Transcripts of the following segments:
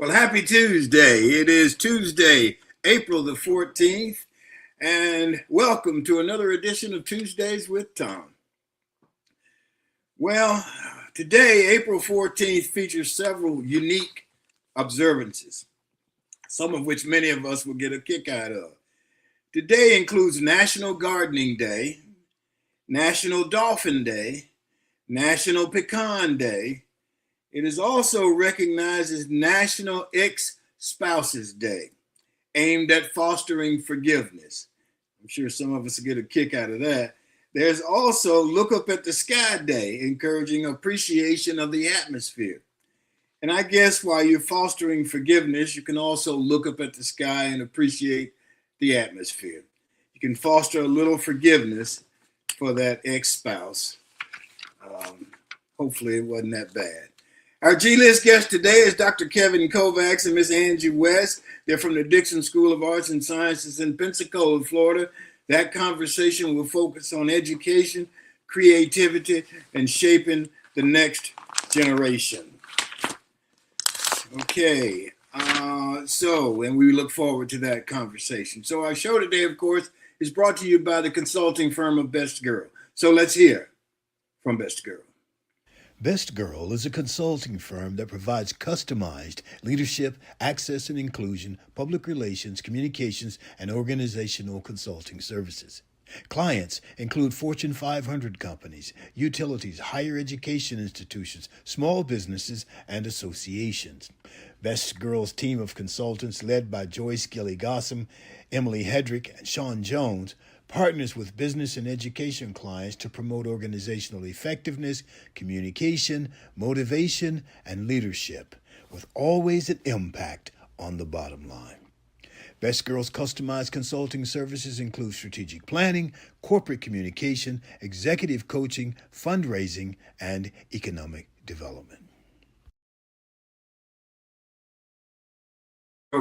Well, happy Tuesday. It is Tuesday, April the 14th, and welcome to another edition of Tuesdays with Tom. Well, today, April 14th, features several unique observances, some of which many of us will get a kick out of. Today includes National Gardening Day, National Dolphin Day, National Pecan Day. It is also recognized as National Ex-Spouses Day, aimed at fostering forgiveness. I'm sure some of us get a kick out of that. There's also Look Up at the Sky Day, encouraging appreciation of the atmosphere. And I guess while you're fostering forgiveness, you can also look up at the sky and appreciate the atmosphere. You can foster a little forgiveness for that ex-spouse. Hopefully it wasn't that bad. Our G-List guest today is Dr. Kevin Kovacs and Miss Angie West. They're from the Dixon School of Arts and Sciences in Pensacola, Florida. That conversation will focus on education, creativity, and shaping the next generation. Okay, and we look forward to that conversation. So our show today, of course, is brought to you by the consulting firm of Best Girl. So let's hear from Best Girl. Best Girl is a consulting firm that provides customized leadership, access and inclusion, public relations, communications, and organizational consulting services. Clients include Fortune 500 companies, utilities, higher education institutions, small businesses, and associations. Best Girl's team of consultants, led by Joyce Gilly-Gossam, Emily Hedrick, and Sean Jones, partners with business and education clients to promote organizational effectiveness, communication, motivation, and leadership, with always an impact on the bottom line. Best Girl's customized consulting services include strategic planning, corporate communication, executive coaching, fundraising, and economic development.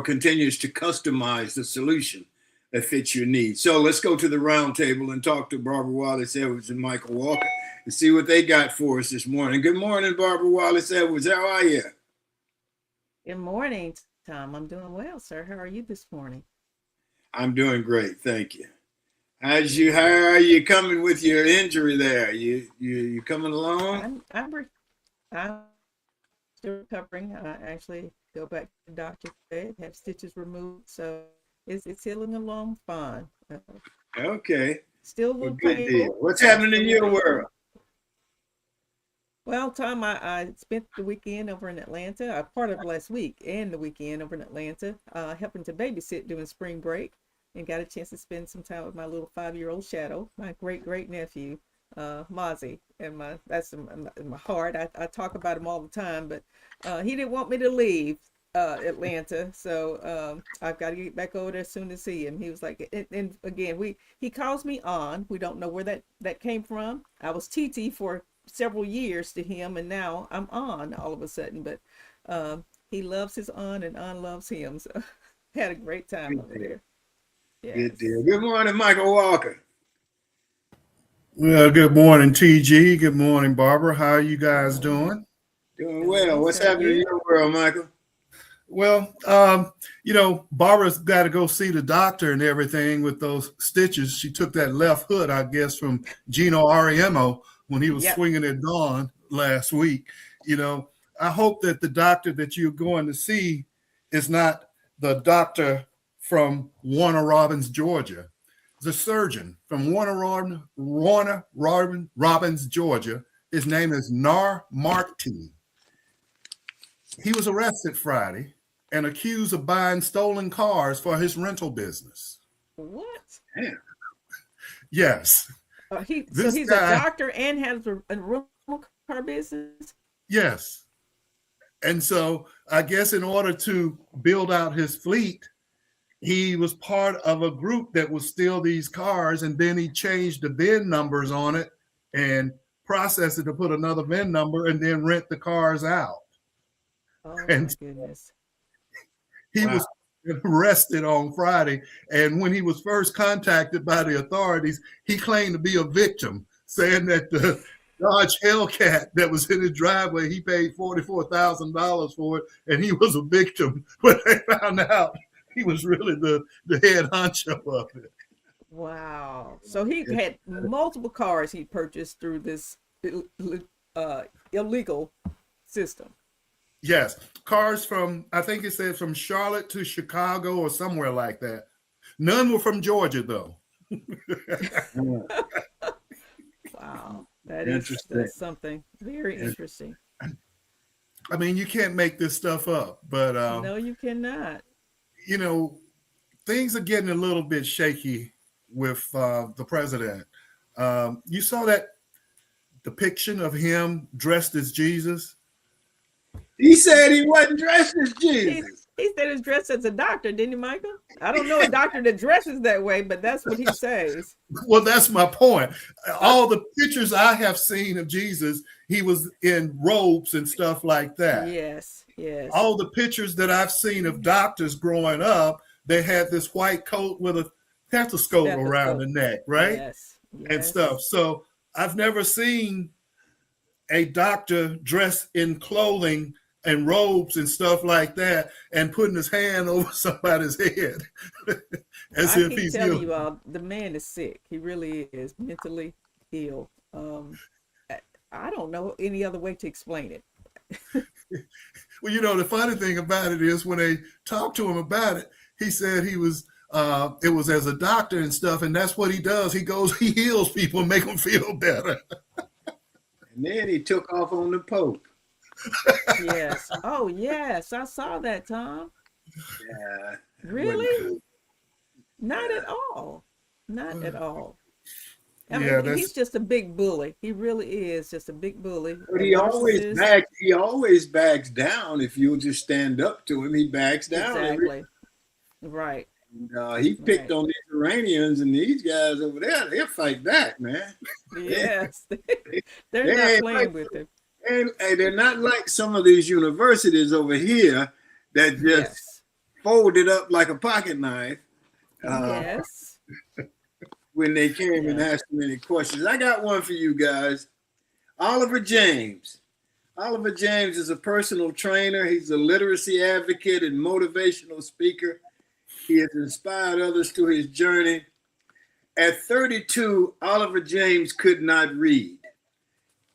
Continues to customize the solution that fits your needs. So let's go to the round table and talk to Barbara Wallace Edwards and Michael Walker and see what they got for us this morning. Good morning, Barbara Wallace Edwards. How are you? Good morning, Tom. I'm doing well, sir. How are you this morning? I'm doing great, thank you. How are you coming with your injury there? You coming along? I'm still recovering. I actually go back to the doctor today, have stitches removed, so it's healing along fine. Okay. Still a little good painful. deal. What's happening in your world? Well, Tom, I spent the weekend over in Atlanta, part of last week and the weekend over in Atlanta, helping to babysit during spring break, and got a chance to spend some time with my little 5-year-old shadow, my great-great-nephew, Mozzie. And that's in my heart. I talk about him all the time, but he didn't want me to leave Atlanta, so I've got to get back over there as soon as see him. He was like, and again, he calls me on. We don't know where that came from. I was TT for several years to him, and now I'm on all of a sudden, but he loves his on and on loves him, so had a great time over there. Yes. Good deal. Good morning, Michael Walker. Well, good morning, TG. Good morning, Barbara. How are you guys doing? Doing well. What's happening in your world, Michael? Well, Barbara's got to go see the doctor and everything with those stitches. She took that left hook, I guess, from Gino Ariemo when he was swinging at dawn last week. I hope that the doctor that you're going to see is not the doctor from Warner Robins, Georgia. The surgeon from Warner Robins, Georgia. His name is Nar Martin. He was arrested Friday and accused of buying stolen cars for his rental business. What? Damn. Yes. He's a doctor and has a rental car business? Yes. And so I guess in order to build out his fleet, he was part of a group that would steal these cars, and then he changed the VIN numbers on it and processed it to put another VIN number and then rent the cars out. Oh, my goodness. He was arrested on Friday, and when he was first contacted by the authorities, he claimed to be a victim, saying that Dodge Hellcat that was in his driveway. He paid $44,000 for it, and he was a victim when they found out he was really the head honcho of it. Wow. So he had multiple cars he purchased through this illegal system. Yes, cars from, I think it said from Charlotte to Chicago or somewhere like that. None were from Georgia, though. Wow. That's something very interesting. I mean, you can't make this stuff up, but no, you cannot. You know, things are getting a little bit shaky with the president. You saw that depiction of him dressed as Jesus? He said he wasn't dressed as Jesus. He said he's dressed as a doctor, didn't he, Michael? I don't know a doctor that dresses that way, but that's what he says. Well, that's my point. All the pictures I have seen of Jesus, he was in robes and stuff like that. Yes, yes. All the pictures that I've seen of doctors growing up, they had this white coat with a stethoscope around the neck, right? Yes, yes. And stuff. So I've never seen a doctor dressed in clothing and robes and stuff like that and putting his hand over somebody's head as if he's ill. I keep telling you all, the man is sick. He really is mentally ill. I don't know any other way to explain it. Well, you know, the funny thing about it is when they talked to him about it, he said he was it was as a doctor and stuff, and that's what he does. He goes, he heals people and make them feel better. And then he took off on the Pope. Yes. Oh, yes. I saw that, Tom. Yeah. Really? Not at all. Not at all. I mean, he's just a big bully. He really is just a big bully. But he always backs down. If you'll just stand up to him, he backs down. Exactly. Right. And, he picked on these Iranians, and these guys over there, they'll fight back, man. Yes. They're not playing with him. And they're not like some of these universities over here that just fold it up like a pocket knife. Yes. When they came and asked me any questions. I got one for you guys. Oliver James. Oliver James is a personal trainer. He's a literacy advocate and motivational speaker. He has inspired others through his journey. At 32, Oliver James could not read.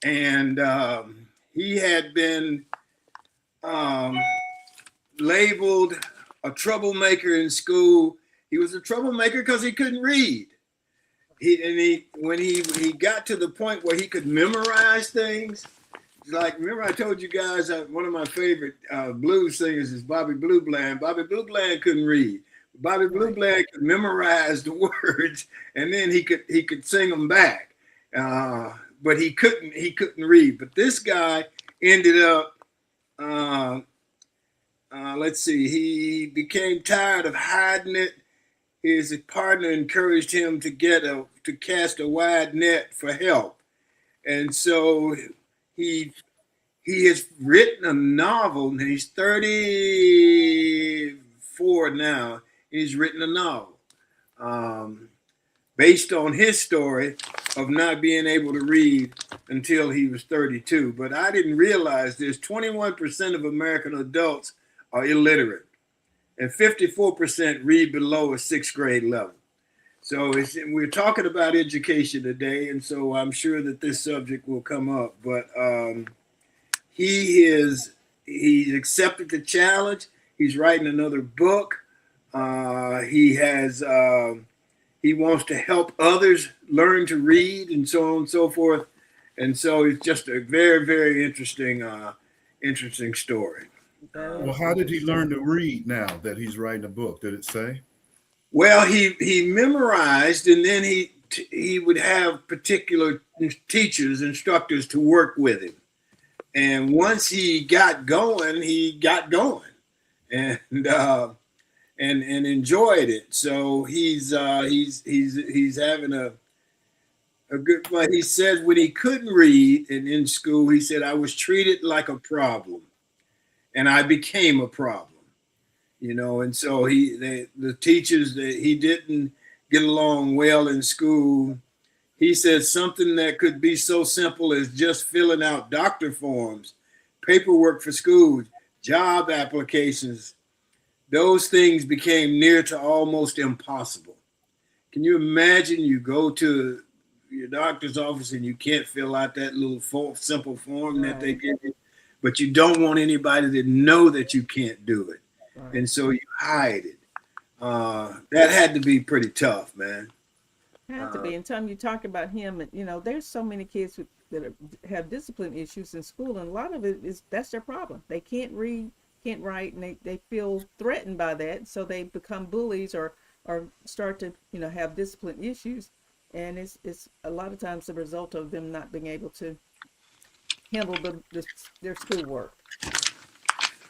And he had been labeled a troublemaker in school. He was a troublemaker because he couldn't read. When he got to the point where he could memorize things, like, remember I told you guys one of my favorite blues singers is Bobby Blue Bland. Bobby Blue Bland couldn't read. Bobby Blue Bland could memorize the words, and then he could sing them back. But he couldn't read. But this guy ended up, let's see, he became tired of hiding it. His partner encouraged him to cast a wide net for help. And so he has written a novel, and he's 34 now. He's written a novel based on his story of not being able to read until he was 32. But I didn't realize this. 21% of American adults are illiterate, and 54% read below a 6th grade level. So we're talking about education today, and so I'm sure that this subject will come up. But he's accepted the challenge. He's writing another book. He wants to help others learn to read, and so on and so forth. And so it's just a very, very interesting story. Well, how did he learn to read now that he's writing a book? Did it say? Well, he memorized, and then he would have particular teachers, instructors to work with him. And once he got going, and enjoyed it. So he's having a good. But he said when he couldn't read and in school, he said, I was treated like a problem, and I became a problem. And so the teachers that he didn't get along well in school, He said something that could be so simple as just filling out doctor forms, paperwork for schools, job applications. Those things became near to almost impossible. Can you imagine you go to your doctor's office and you can't fill out that little simple form that they give you, but you don't want anybody to know that you can't do it. Right. And so you hide it. That had to be pretty tough, man. Had to be. And Tom, you talk about him, and there's so many kids that have discipline issues in school, and a lot of it is that's their problem. They can't read, can't write, and they feel threatened by that, so they become bullies or start to have discipline issues, and it's a lot of times the result of them not being able to handle their schoolwork.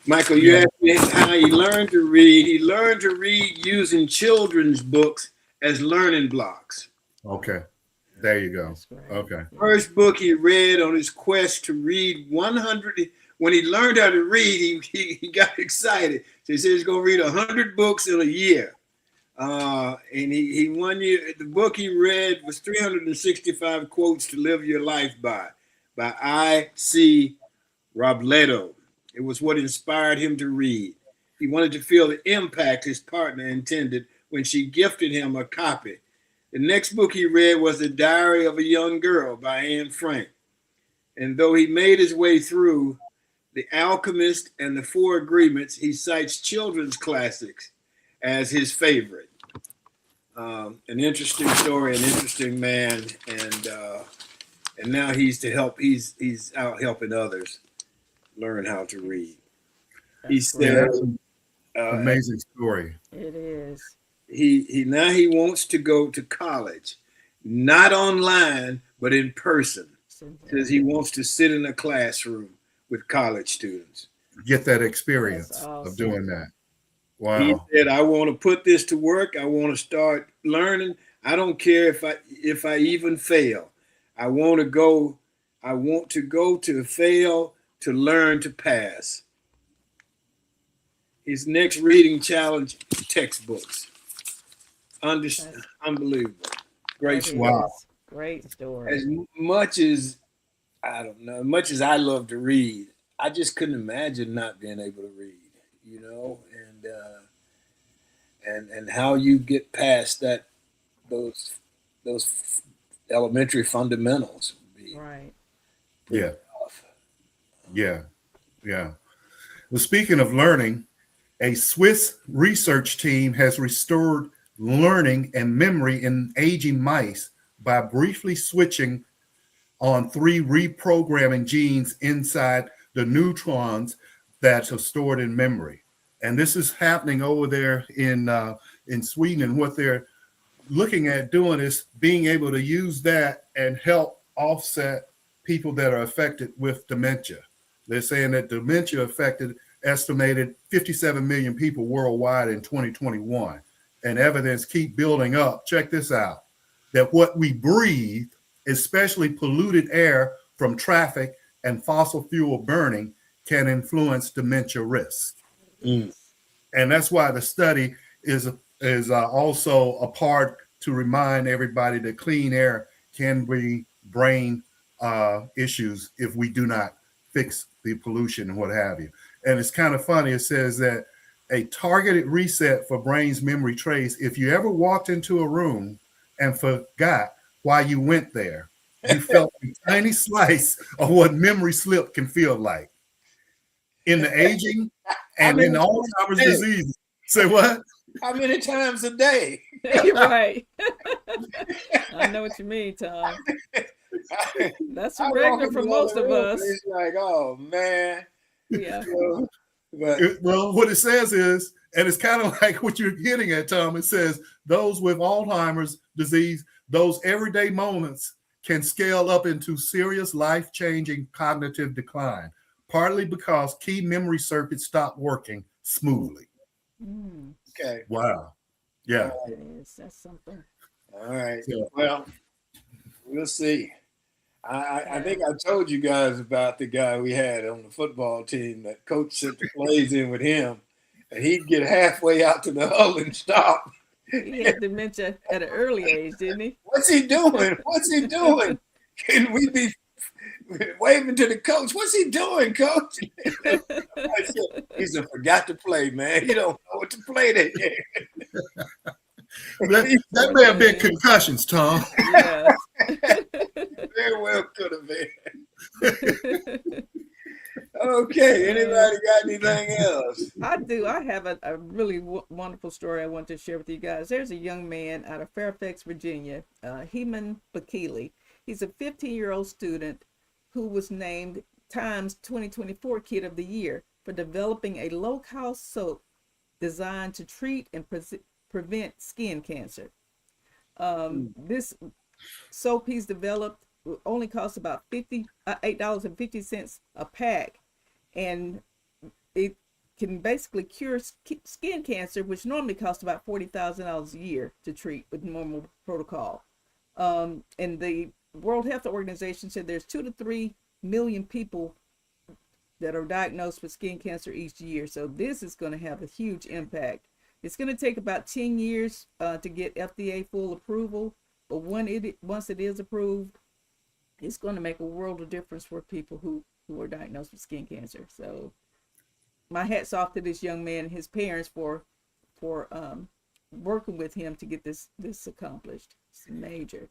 Michael, you asked me how he learned to read. He learned to read using children's books as learning blocks. Okay, there you go. Okay. First book he read on his quest to read 100. When he learned how to read, he got excited. So he said he's going to read 100 books in a year. And he 1 year, the book he read was 365 Quotes to Live Your Life by I.C. Robledo. It was what inspired him to read. He wanted to feel the impact his partner intended when she gifted him a copy. The next book he read was The Diary of a Young Girl by Anne Frank. And though he made his way through The Alchemist and The Four Agreements, he cites children's classics as his favorite. An interesting story, an interesting man, and now he's out helping others learn how to read. He said, amazing story. It is. He now he wants to go to college, not online, but in person. Says he wants to sit in a classroom with college students. Get that experience of doing that. Wow. He said, I want to put this to work. I want to start learning. I don't care if I even fail. I want to go to fail, to learn, to pass. His next reading challenge, textbooks. Unbelievable. Great story. Wow. Great story. As much as I love to read, I just couldn't imagine not being able to read, and how you get past those elementary fundamentals. Right. Yeah. Tough. Yeah. Well, speaking of learning, a Swiss research team has restored learning and memory in aging mice by briefly switching on 3 reprogramming genes inside the neurons that are stored in memory. And this is happening over there in Sweden. And what they're looking at doing is being able to use that and help offset people that are affected with dementia. They're saying that dementia affected estimated 57 million people worldwide in 2021. And evidence keep building up. Check this out, that what we breathe, especially polluted air from traffic and fossil fuel burning, can influence dementia risk. And that's why the study is also a part to remind everybody that clean air can be brain issues if we do not fix the pollution and what have you. And it's kind of funny. It says that a targeted reset for brain's memory trace. If you ever walked into a room and forgot why you went there, you felt a tiny slice of what memory slip can feel like. In the aging and in Alzheimer's disease. Say what? How many times a day? You're right. I know what you mean, Tom. That's regular for most of us. It's like, oh man. Yeah. Well, what it says is, and it's kind of like what you're getting at, Tom. It says those with Alzheimer's disease, those everyday moments can scale up into serious life-changing cognitive decline, partly because key memory circuits stop working smoothly. Okay. Wow. Yeah. That's something. All right. Yeah. Well, we'll see. I think I told you guys about the guy we had on the football team that coach sent the plays in with him, and he'd get halfway out to the huddle and stop. He had dementia at an early age, didn't he? What's he doing? What's he doing? Can we be waving to the coach? What's he doing, coach? I said, he said, forgot to play, man. He don't know what to play that game. That may have been concussions, Tom. Yeah. Very well could have been. Okay, anybody got anything else? I do. I have a really wonderful story I want to share with you guys. There's a young man out of Fairfax, Virginia, Heman Bakili. He's a 15-year-old student who was named Times 2024 Kid of the Year for developing a low-cost soap designed to treat and prevent skin cancer. This soap he's developed only costs about $8.50 a pack, and it can basically cure skin cancer, which normally costs about $40,000 a year to treat with normal protocol. And the World Health Organization said there's 2 to 3 million people that are diagnosed with skin cancer each year. So this is going to have a huge impact. It's going to take about 10 years to get FDA full approval, but once it is approved, it's going to make a world of difference for people who are diagnosed with skin cancer. So my hat's off to this young man and his parents for working with him to get this accomplished. It's major.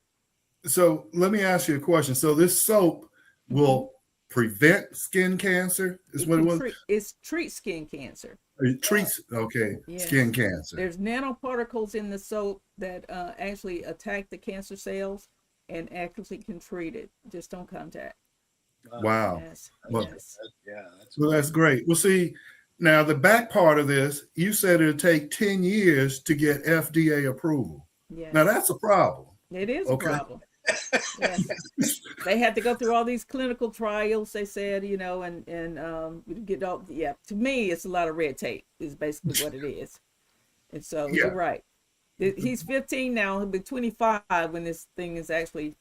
So let me ask you a question. So this soap will prevent skin cancer, is what it was? It treats skin cancer. It treats, okay, Yes. skin cancer. There's nanoparticles in the soap that actually attack the cancer cells and actually can treat it just on contact. Wow. Yes. Well, Yes. Well, that's great. Well, see, now the back part of this, you said it'll take 10 years to get FDA approval. Yes. Now that's a problem. It is a problem. Yes. They had to go through all these clinical trials, they said, and get all, to me, it's a lot of red tape is basically what it is. And so you're right. He's 15 now, he'll be 25 when this thing is actually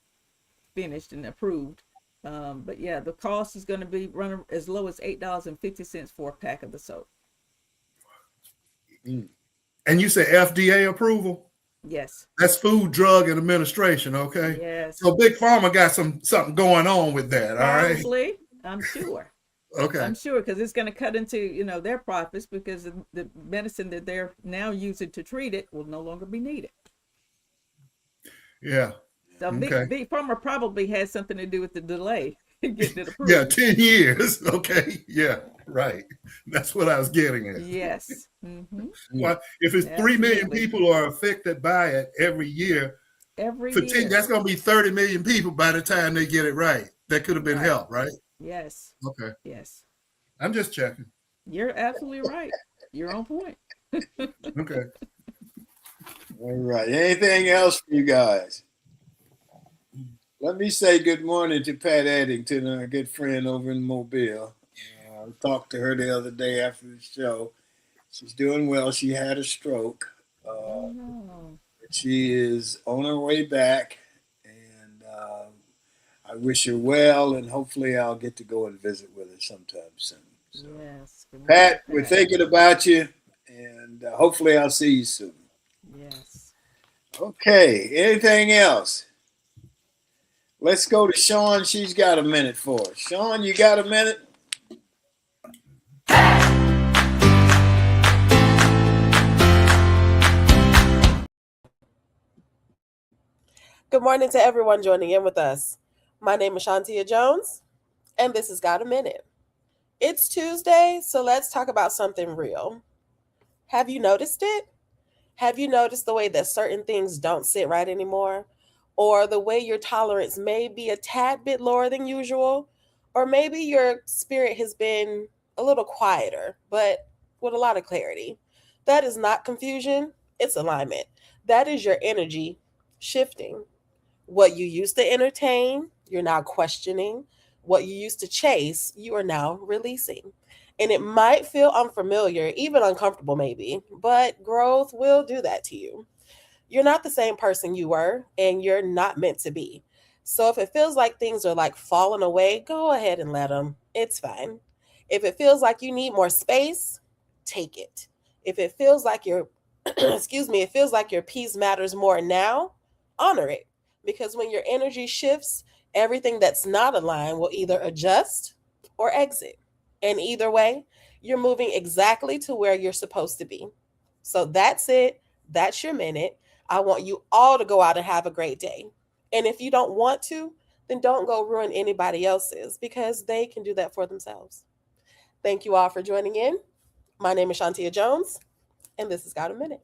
finished and approved. But yeah, the cost is going to be running as low as $8.50 for a pack of the soap. And you say FDA approval? Yes. That's Food, Drug, and Administration, okay? Yes. So Big Pharma got something going on with that, Probably, all right? I'm sure. Okay. I'm sure, because it's going to cut into, their profits, because the medicine that they're now using to treat it will no longer be needed. Yeah. So Big Pharma probably has something to do with the delay in getting it approved. Yeah, 10 years. Okay. Yeah, right. That's what I was getting at. Yes. Mm-hmm. Well, if it's 3 million people are affected by it every year, every for year, 10, that's going to be 30 million people by the time they get it right. That could have been helped, right? Yes. Okay. Yes. I'm just checking. You're absolutely right. You're on point. Okay. All right. Anything else for you guys? Let me say good morning to Pat Addington, our good friend over in Mobile. I talked to her the other day after the show. She's doing well. She had a stroke. She is on her way back, and I wish her well, and hopefully I'll get to go and visit with her sometime soon. So, yes. Pat, we're thinking about you, and hopefully I'll see you soon. Yes. Okay. Anything else? Let's go to Sean. She's got a minute for us. Sean, you got a minute? Good morning to everyone joining in with us. My name is Shantia Jones, and this is Got a Minute. It's Tuesday, so let's talk about something real. Have you noticed it? Have you noticed the way that certain things don't sit right anymore? Or the way your tolerance may be a tad bit lower than usual? Or maybe your spirit has been a little quieter, but with a lot of clarity. That is not confusion, it's alignment. That is your energy shifting. What you used to entertain, you're now questioning. What you used to chase, you are now releasing. And it might feel unfamiliar, even uncomfortable maybe, but growth will do that to you. You're not the same person you were, and you're not meant to be. So if it feels like things are like falling away, go ahead and let them. It's fine. If it feels like you need more space, take it. If it feels like you're excuse me, it feels like your peace matters more now, honor it. Because when your energy shifts, everything that's not aligned will either adjust or exit. And either way, you're moving exactly to where you're supposed to be. So that's it. That's your minute. I want you all to go out and have a great day. And if you don't want to, then don't go ruin anybody else's because they can do that for themselves. Thank you all for joining in. My name is Shantia Jones, and this has Got a Minute.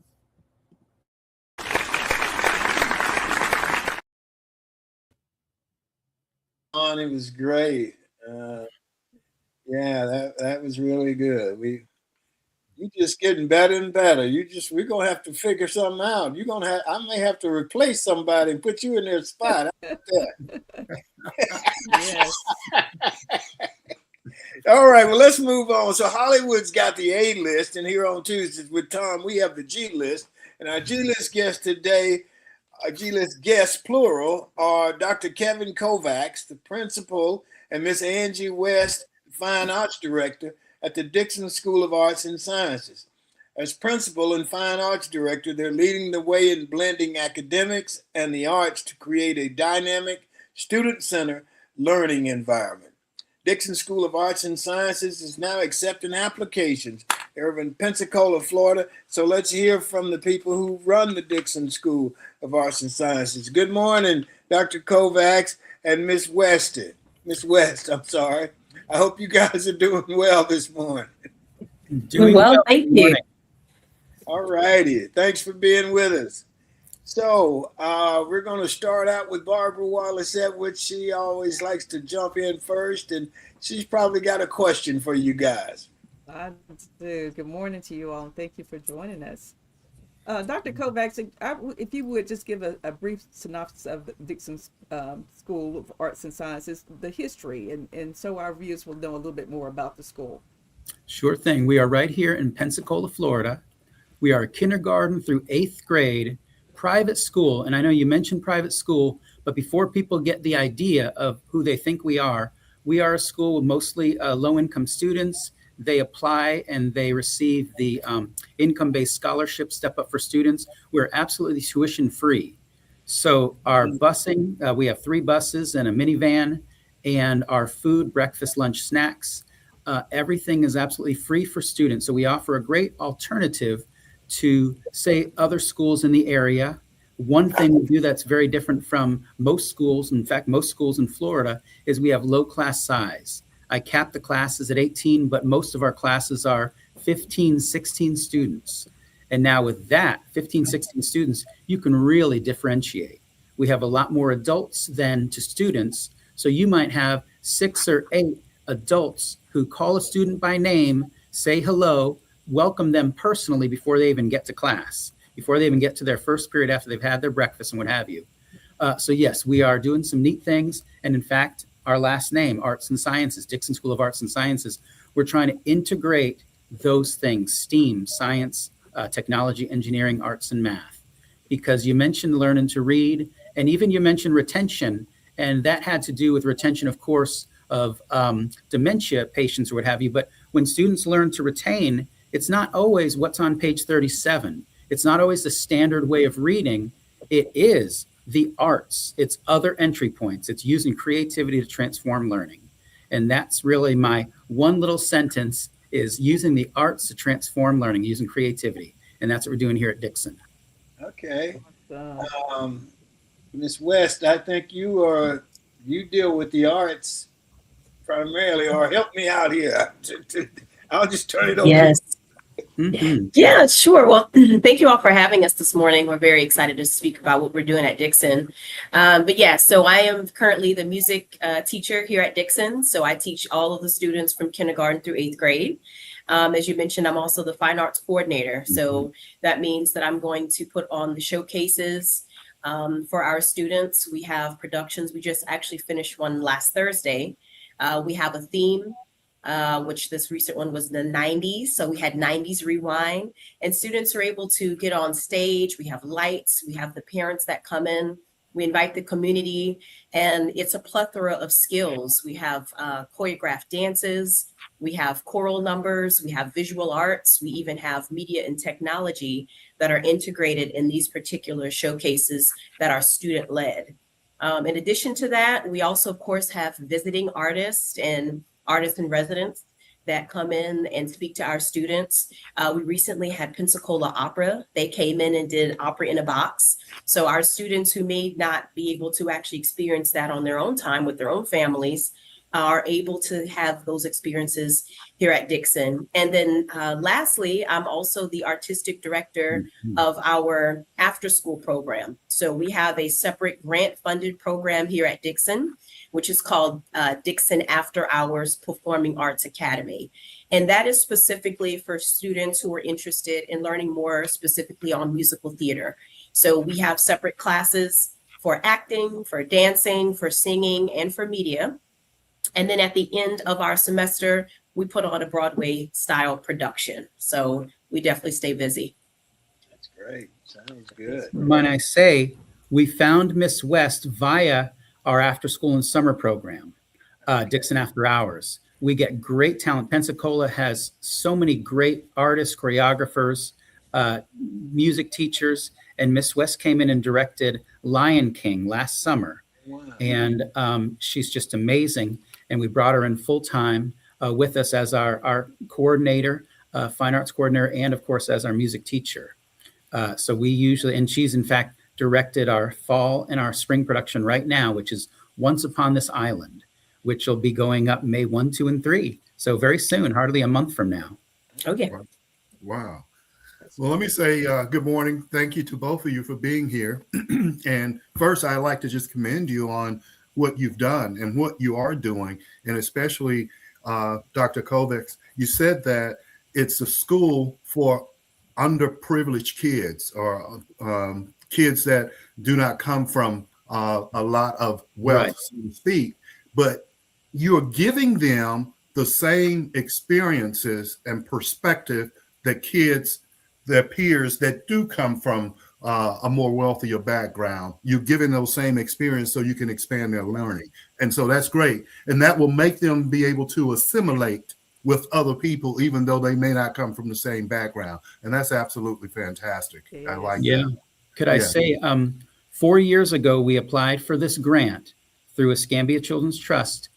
It was great. Yeah, that was really good. You just getting better and better. We're gonna have to figure something out. I may have to replace somebody and put you in their spot. Yes. All right, well, let's move on. So Hollywood's got the A list, and here on Tuesdays with Tom, we have the G list. And our G list guests today, our G list guests, plural, are Dr. Kevin Kovacs, the principal, and Miss Angie West, Fine Arts Director at the Dixon School of Arts and Sciences. As principal and Fine Arts Director, they're leading the way in blending academics and the arts to create a dynamic, student-centered learning environment. Dixon School of Arts and Sciences is now accepting applications. They're in Pensacola, Florida. So let's hear from the people who run the Dixon School of Arts and Sciences. Good morning, Dr. Kovacs and Miss West. Miss West, I'm sorry. I hope you guys are doing well this morning. Doing well, thank you. All righty. Thanks for being with us. So we're going to start out with Barbara Wallace-Edwards. She always likes to jump in first, and she's probably got a question for you guys. I do. Good morning to you all, and thank you for joining us. Dr. Kovacs, if you would just give a brief synopsis of the Dixon School of Arts and Sciences, the history, and so our viewers will know a little bit more about the school. Sure thing. We are right here in Pensacola, Florida. We are a kindergarten through 8th grade private school. And I know you mentioned private school, but before people get the idea of who they think we are a school with mostly low-income students. They apply and they receive the income-based scholarship Step Up for Students. We're absolutely tuition free. So our busing, we have 3 buses and a minivan, and our food, breakfast, lunch, snacks, everything is absolutely free for students. So we offer a great alternative to, say, other schools in the area. One thing we do that's very different from most schools, in fact, most schools in Florida, is we have low class size. I cap the classes at 18, but most of our classes are 15, 16 students. And now with that, 15, 16 students, you can really differentiate. We have a lot more adults than to students. So you might have 6 or 8 adults who call a student by name, say hello, welcome them personally before they even get to class, before they even get to their first period after they've had their breakfast and what have you. So yes, we are doing some neat things. And in fact, our last name, Arts and Sciences, Dixon School of Arts and Sciences, we're trying to integrate those things, STEAM, science, technology, engineering, arts, and math. Because you mentioned learning to read, and even you mentioned retention, and that had to do with retention, of course, of dementia patients or what have you. But when students learn to retain, it's not always what's on page 37. It's not always the standard way of reading. It is the arts. It's other entry points. It's using creativity to transform learning. And that's really my one little sentence, is using the arts to transform learning, using creativity. And that's what we're doing here at Dixon. Okay. Ms. West, I think you deal with the arts primarily, or help me out here. I'll just turn it over. Yes. Mm-hmm. Yeah, sure. Well, thank you all for having us this morning. We're very excited to speak about what we're doing at Dixon. But yeah, so I am currently the music teacher here at Dixon. So I teach all of the students from kindergarten through 8th grade. As you mentioned, I'm also the fine arts coordinator. So that means that I'm going to put on the showcases for our students. We have productions. We just actually finished one last Thursday. We have a theme, which this recent one was the 90s. So we had 90s Rewind, and students are able to get on stage. We have lights. We have the parents that come in. We invite the community, and it's a plethora of skills. We have choreographed dances, we have choral numbers, we have visual arts, we even have media and technology that are integrated in these particular showcases that are student led. In addition to that, we also, of course, have visiting artists in residence that come in and speak to our students. We recently had Pensacola Opera. They came in and did Opera in a Box. So our students who may not be able to actually experience that on their own time with their own families are able to have those experiences here at Dixon. And then lastly, I'm also the artistic director of our after school program. So we have a separate grant funded program here at Dixon, which is called Dixon After Hours Performing Arts Academy. And that is specifically for students who are interested in learning more specifically on musical theater. So we have separate classes for acting, for dancing, for singing, and for media. And then at the end of our semester, we put on a Broadway style production. So we definitely stay busy. That's great. Sounds good. When I say we found Miss West via our after school and summer program, Dixon After Hours. We get great talent. Pensacola has so many great artists, choreographers, music teachers, and Miss West came in and directed Lion King last summer. Wow. And she's just amazing. And we brought her in full time with us as our coordinator, fine arts coordinator, and of course, as our music teacher. So we usually, and she's in fact directed our fall and our spring production right now, which is Once Upon This Island, which will be going up May 1, 2, and 3. So very soon, hardly a month from now. Oh, yeah. Wow. Well, let me say good morning. Thank you to both of you for being here. And first, I'd like to just commend you on what you've done and what you are doing. And especially Dr. Kovacs, you said that it's a school for underprivileged kids or kids that do not come from a lot of wealth, right, so to speak, but you're giving them the same experiences and perspective that kids, their peers that do come from a more wealthier background. You're giving those same experience so you can expand their learning. And so that's great. And that will make them be able to assimilate with other people, even though they may not come from the same background. And that's absolutely fantastic. I like that. Could I say, 4 years ago, we applied for this grant through Escambia Children's Trust,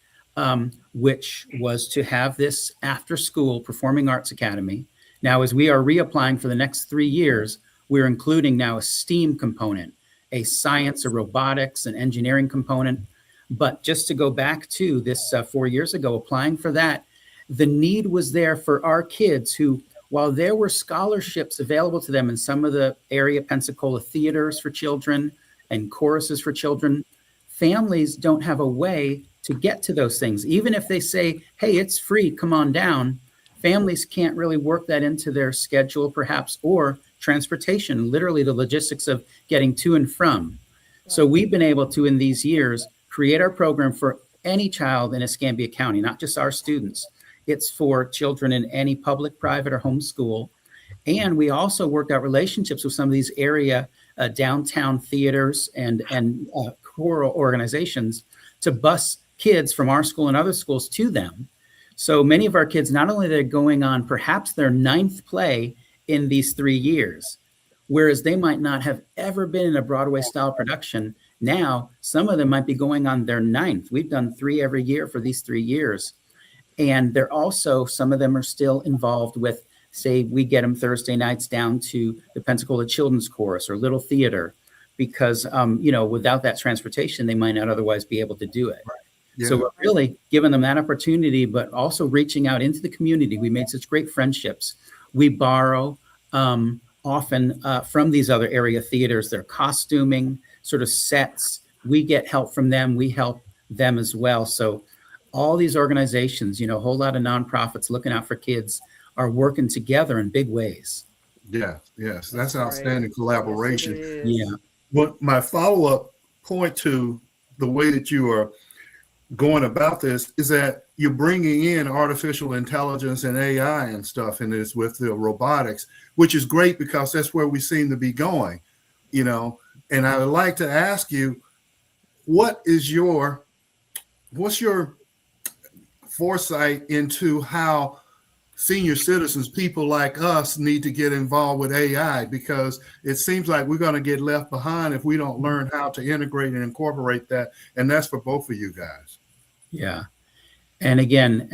which was to have this after school performing arts academy. Now, as we are reapplying for the next 3 years, we're including now a STEAM component, a science, a robotics, an engineering component. But just to go back to this 4 years ago, applying for that, the need was there for our kids who, while there were scholarships available to them in some of the area Pensacola theaters for children and choruses for children, families don't have a way to get to those things. Even if they say, hey, it's free, come on down, families can't really work that into their schedule perhaps, or transportation, literally the logistics of getting to and from. So we've been able to, in these years, create our program for any child in Escambia County, not just our students. It's for children in any public, private, or homeschool. And we also worked out relationships with some of these area downtown theaters and choral organizations to bus kids from our school and other schools to them. So many of our kids, not only they're going on perhaps their 9th play in these 3 years, whereas they might not have ever been in a Broadway style production. Now, some of them might be going on their 9th. We've done 3 every year for these 3 years. And they're also, some of them are still involved with, say, we get them Thursday nights down to the Pensacola Children's Chorus or Little Theater, because, without that transportation, they might not otherwise be able to do it. Right. Yeah. So we're really giving them that opportunity, but also reaching out into the community. We made such great friendships. We borrow often from these other area theaters, their costuming, sort of sets. We get help from them. We help them as well. So all these organizations, a whole lot of nonprofits looking out for kids are working together in big ways. Yeah, yes, that's outstanding collaboration. Yes, yeah. What my follow-up point to the way that you are going about this is that you're bringing in artificial intelligence and AI and stuff in this with the robotics, which is great because that's where we seem to be going, And I would like to ask you, what's your foresight into how senior citizens, people like us, need to get involved with AI? Because it seems like we're going to get left behind if we don't learn how to integrate and incorporate that. And that's for both of you guys. Yeah. And again,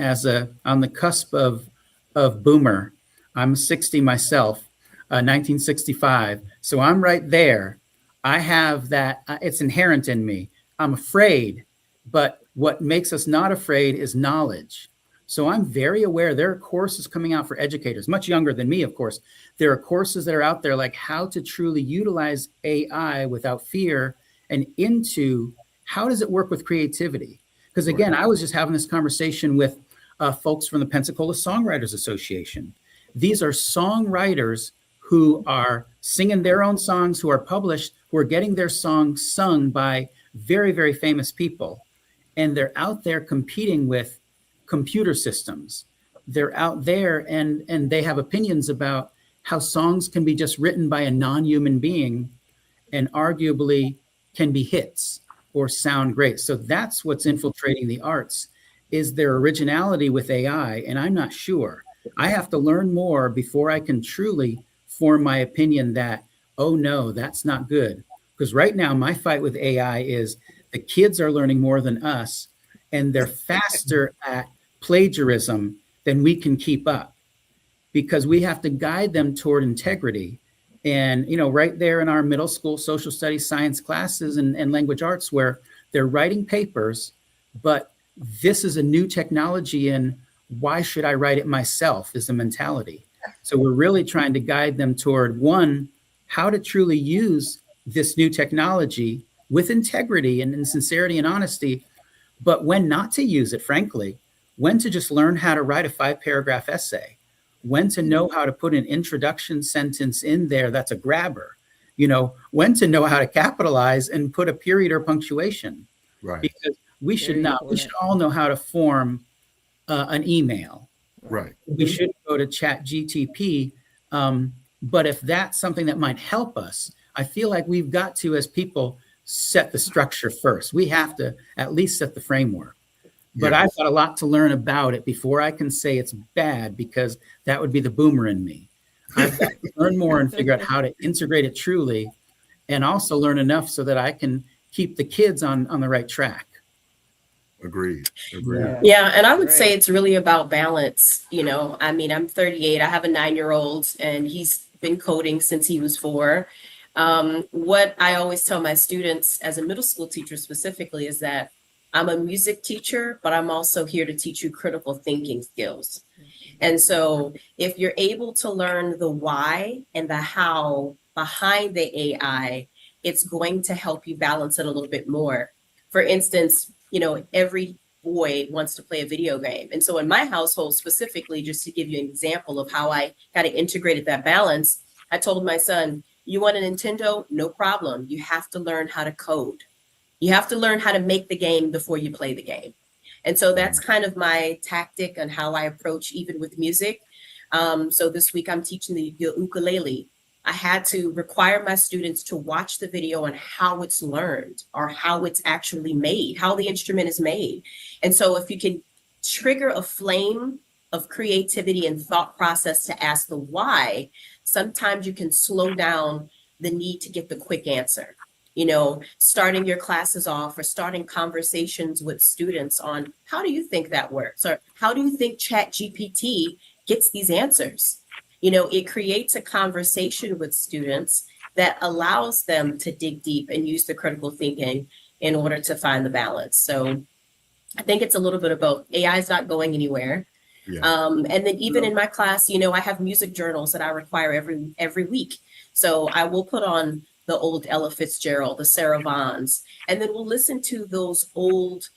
on the cusp of boomer, I'm 60 myself, 1965. So I'm right there. I have that. It's inherent in me. I'm afraid, but what makes us not afraid is knowledge. So I'm very aware. There are courses coming out for educators, much younger than me, of course. There are courses that are out there like how to truly utilize AI without fear and into how does it work with creativity? Because again, I was just having this conversation with folks from the Pensacola Songwriters Association. These are songwriters who are singing their own songs, who are published, who are getting their songs sung by very, very famous people. And they're out there competing with computer systems. They're out there and they have opinions about how songs can be just written by a non-human being and arguably can be hits or sound great. So that's what's infiltrating the arts, is their originality with AI. And I'm not sure. I have to learn more before I can truly form my opinion that, oh no, that's not good. Because right now my fight with AI is the kids are learning more than us and they're faster at plagiarism than we can keep up, because we have to guide them toward integrity. And, right there in our middle school social studies, science classes and language arts, where they're writing papers, but this is a new technology and why should I write it myself is the mentality. So we're really trying to guide them toward, one, how to truly use this new technology with integrity and sincerity and honesty, but when not to use it, frankly, when to just learn how to write a 5-paragraph essay, when to know how to put an introduction sentence in there that's a grabber, when to know how to capitalize and put a period or punctuation. Right. Because we should all know how to form an email. Right. We should go to Chat GTP. But if that's something that might help us, I feel like we've got to, as people, set the structure first. We have to at least set the framework. But I've got a lot to learn about it before I can say it's bad, because that would be the boomer in me. I've got to learn more and figure out how to integrate it truly, and also learn enough so that I can keep the kids on the right track. Agreed. Yeah, and I would say it's really about balance. I'm 38. I have a 9-year-old, and he's been coding since he was 4. What I always tell my students as a middle school teacher specifically is that I'm a music teacher, but I'm also here to teach you critical thinking skills. And so if you're able to learn the why and the how behind the AI, it's going to help you balance it a little bit more. For instance, every boy wants to play a video game. And so in my household specifically, just to give you an example of how I kind of integrated that balance, I told my son, you want a Nintendo? No problem. You have to learn how to code. You have to learn how to make the game before you play the game. And so that's kind of my tactic on how I approach even with music. So this week I'm teaching the ukulele. I had to require my students to watch the video on how it's learned or how it's actually made, how the instrument is made. And so if you can trigger a flame of creativity and thought process to ask the why, sometimes you can slow down the need to get the quick answer. Starting your classes off or starting conversations with students on how do you think that works? Or how do you think Chat GPT gets these answers? It creates a conversation with students that allows them to dig deep and use the critical thinking in order to find the balance. So I think it's a little bit of both. AI is not going anywhere. Yeah. And then even in my class, I have music journals that I require every week. So I will put on the old Ella Fitzgerald, the Sarah Vaughan's, and then we'll listen to those old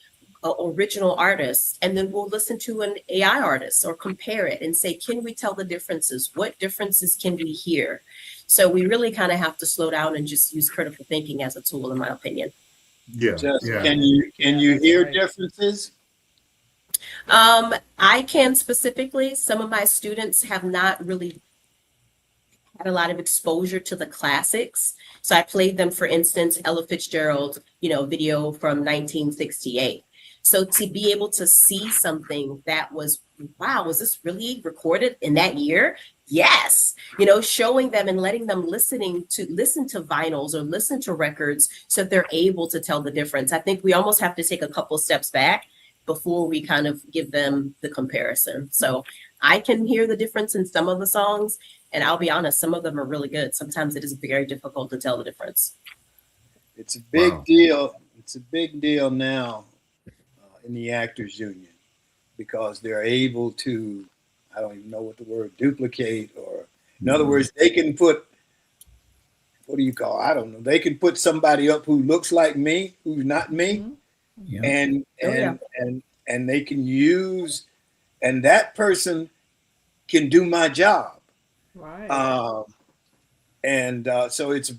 original artists, and then we'll listen to an AI artist or compare it and say, can we tell the differences? What differences can we hear? So we really kind of have to slow down and just use critical thinking as a tool, in my opinion. Yeah. Can you hear differences? I can specifically. Some of my students have not really had a lot of exposure to the classics. So I played them, for instance, Ella Fitzgerald's, video from 1968. So to be able to see something that was, wow, was this really recorded in that year? Yes. Showing them and letting them listen to vinyls or listen to records so they're able to tell the difference. I think we almost have to take a couple steps back before we kind of give them the comparison. So I can hear the difference in some of the songs, and I'll be honest, some of them are really good. Sometimes it is very difficult to tell the difference. It's a big deal. It's a big deal now in the Actors Union because they're able to, I don't even know what the word, duplicate, or in other words, they can put, what do you call, I don't know, they can put somebody up who looks like me, who's not me, and they can use, and that person can do my job. Right. So it's a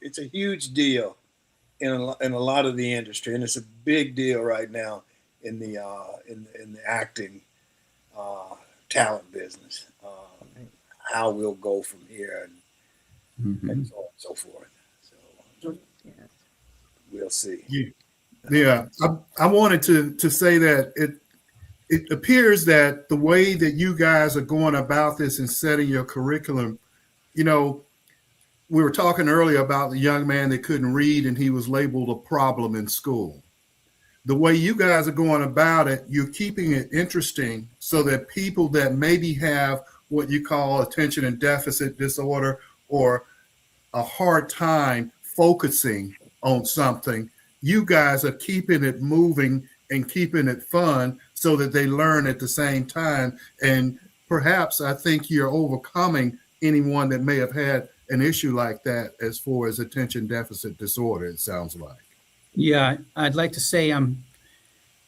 it's a huge deal in a lot of the industry, and it's a big deal right now in the acting talent business. How we'll go from here and so on and so forth. So we'll see. Yeah, I wanted to say that it appears that the way that you guys are going about this and setting your curriculum, we were talking earlier about the young man that couldn't read and he was labeled a problem in school. The way you guys are going about it, you're keeping it interesting so that people that maybe have what you call attention and deficit disorder or a hard time focusing on something, you guys are keeping it moving and keeping it fun so that they learn at the same time. And perhaps I think you're overcoming anyone that may have had an issue like that as far as attention deficit disorder, it sounds like. Yeah, I'd like to say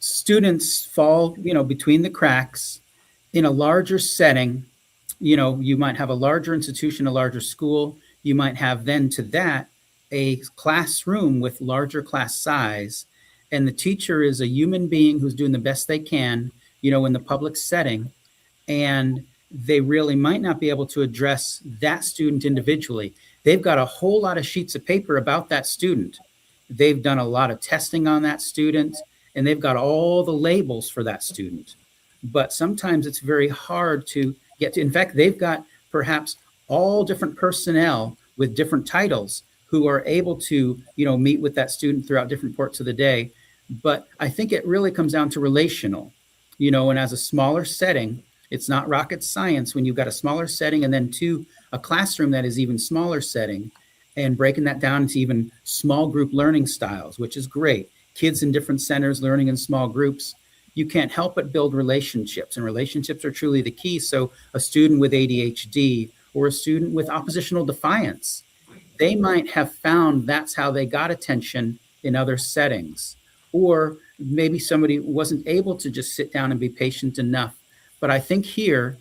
students fall, between the cracks in a larger setting. You might have a larger institution, a larger school. You might have then to that a classroom with larger class size. And the teacher is a human being who's doing the best they can, in the public setting. And they really might not be able to address that student individually. They've got a whole lot of sheets of paper about that student. They've done a lot of testing on that student, and they've got all the labels for that student. But sometimes it's very hard to get to. In fact, they've got perhaps all different personnel with different titles who are able to, meet with that student throughout different parts of the day. But I think it really comes down to relational, and as a smaller setting, it's not rocket science when you've got a smaller setting and then a classroom that is even smaller setting, and breaking that down into even small group learning styles, which is great. Kids in different centers learning in small groups. You can't help but build relationships, and relationships are truly the key. So a student with ADHD or a student with oppositional defiance, they might have found that's how they got attention in other settings. Or maybe somebody wasn't able to just sit down and be patient enough. But I think here,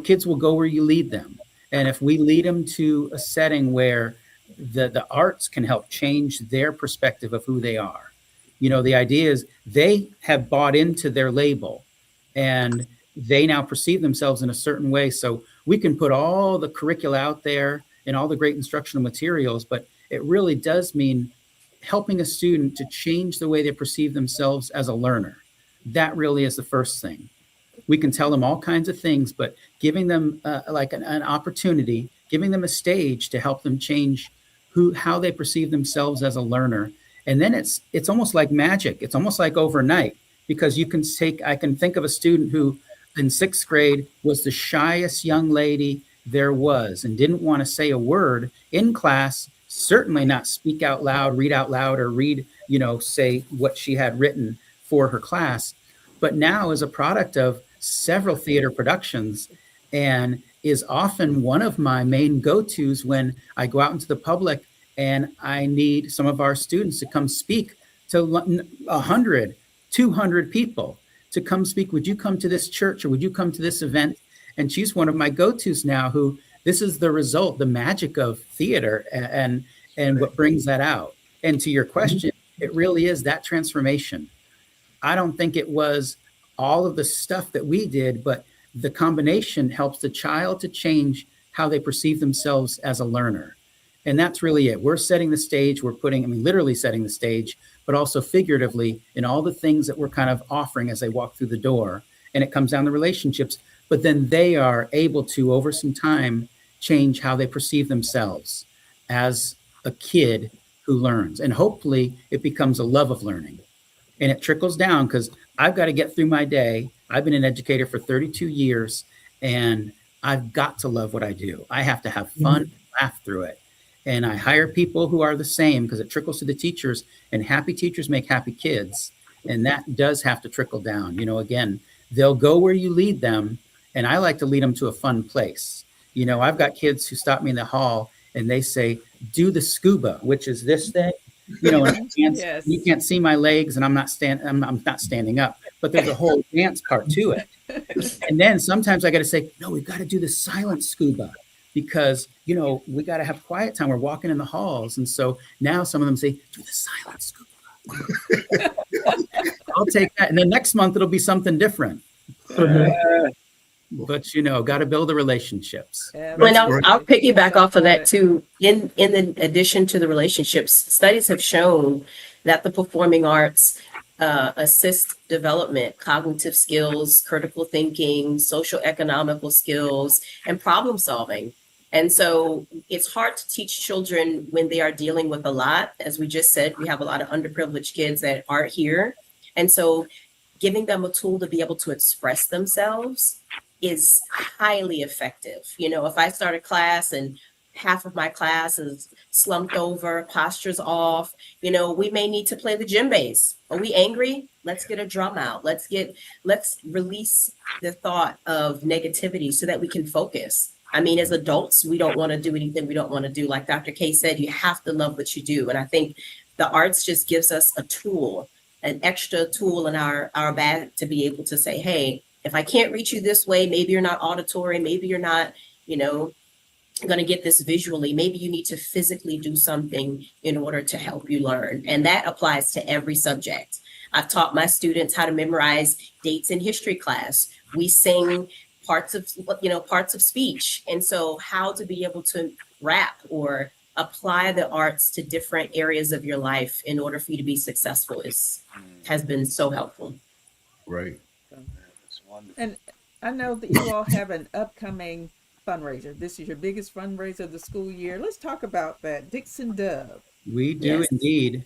kids will go where you lead them. And if we lead them to a setting where the arts can help change their perspective of who they are. The idea is they have bought into their label and they now perceive themselves in a certain way. So we can put all the curricula out there and all the great instructional materials, but it really does mean helping a student to change the way they perceive themselves as a learner. That really is the first thing. We can tell them all kinds of things, but giving them an opportunity, giving them a stage to help them change how they perceive themselves as a learner. And then it's almost like magic. It's almost like overnight, because I can think of a student who in 6th grade was the shyest young lady there was and didn't want to say a word in class, certainly not speak out loud, read out loud, or read, say what she had written for her class. But now is a product of several theater productions and is often one of my main go-tos when I go out into the public and I need some of our students to come speak to 100, 200 people to come speak. Would you come to this church or would you come to this event? And she's one of my go-tos now who this is the result, the magic of theater and what brings that out. And to your question, it really is that transformation. I don't think it was all of the stuff that we did, but the combination helps the child to change how they perceive themselves as a learner. And that's really it. We're setting the stage. We're putting, I mean, literally setting the stage, but also figuratively in all the things that we're kind of offering as they walk through the door. And it comes down to relationships, but then they are able to, over some time, change how they perceive themselves as a kid who learns. And hopefully it becomes a love of learning. And it trickles down because I've got to get through my day. I've been an educator for 32 years, and I've got to love what I do. I have to have fun, laugh through it. And I hire people who are the same because it trickles to the teachers, and happy teachers make happy kids. And that does have to trickle down. You know, again, they'll go where you lead them. And I like to lead them to a fun place. You know, I've got kids who stop me in the hall and they say, do the scuba, which is this thing, you know, and Yes. you can't see my legs and I'm not standing up, but there's a whole dance part to it. And then sometimes I got to say, no, we've got to do the silent scuba because, you know, we got to have quiet time. We're walking in the halls. And so now some of them say, do the silent scuba. I'll take that. And then next month it'll be something different. But, you know, got to build the relationships. Well, I'll piggyback off of that too. In addition to the relationships, studies have shown that the performing arts assist development, cognitive skills, critical thinking, social economical skills, and problem solving. And so it's hard to teach children when they are dealing with a lot. As we just said, we have a lot of underprivileged kids that aren't here. And so giving them a tool to be able to express themselves is highly effective. You know, if I start a class and half of my class is slumped over, posture's off, you know, we may need to play the djembes. Are we angry? Let's get a drum out. Let's release the thought of negativity so that we can focus. I mean, as adults, we don't want to do anything we don't want to do. Like Dr. K said, you have to love what you do. And I think the arts just gives us a tool, an extra tool in our bag to be able to say, hey, if I can't reach you this way, maybe you're not auditory, maybe you're not, you know, going to get this visually. Maybe you need to physically do something in order to help you learn. And that applies to every subject. I've taught my students how to memorize dates in history class. We sing parts of speech. And so how to be able to rap or apply the arts to different areas of your life in order for you to be successful has been so helpful. Right. And I know that you all have an upcoming fundraiser. This is your biggest fundraiser of the school year. Let's talk about that. Dixon Dub. We do indeed.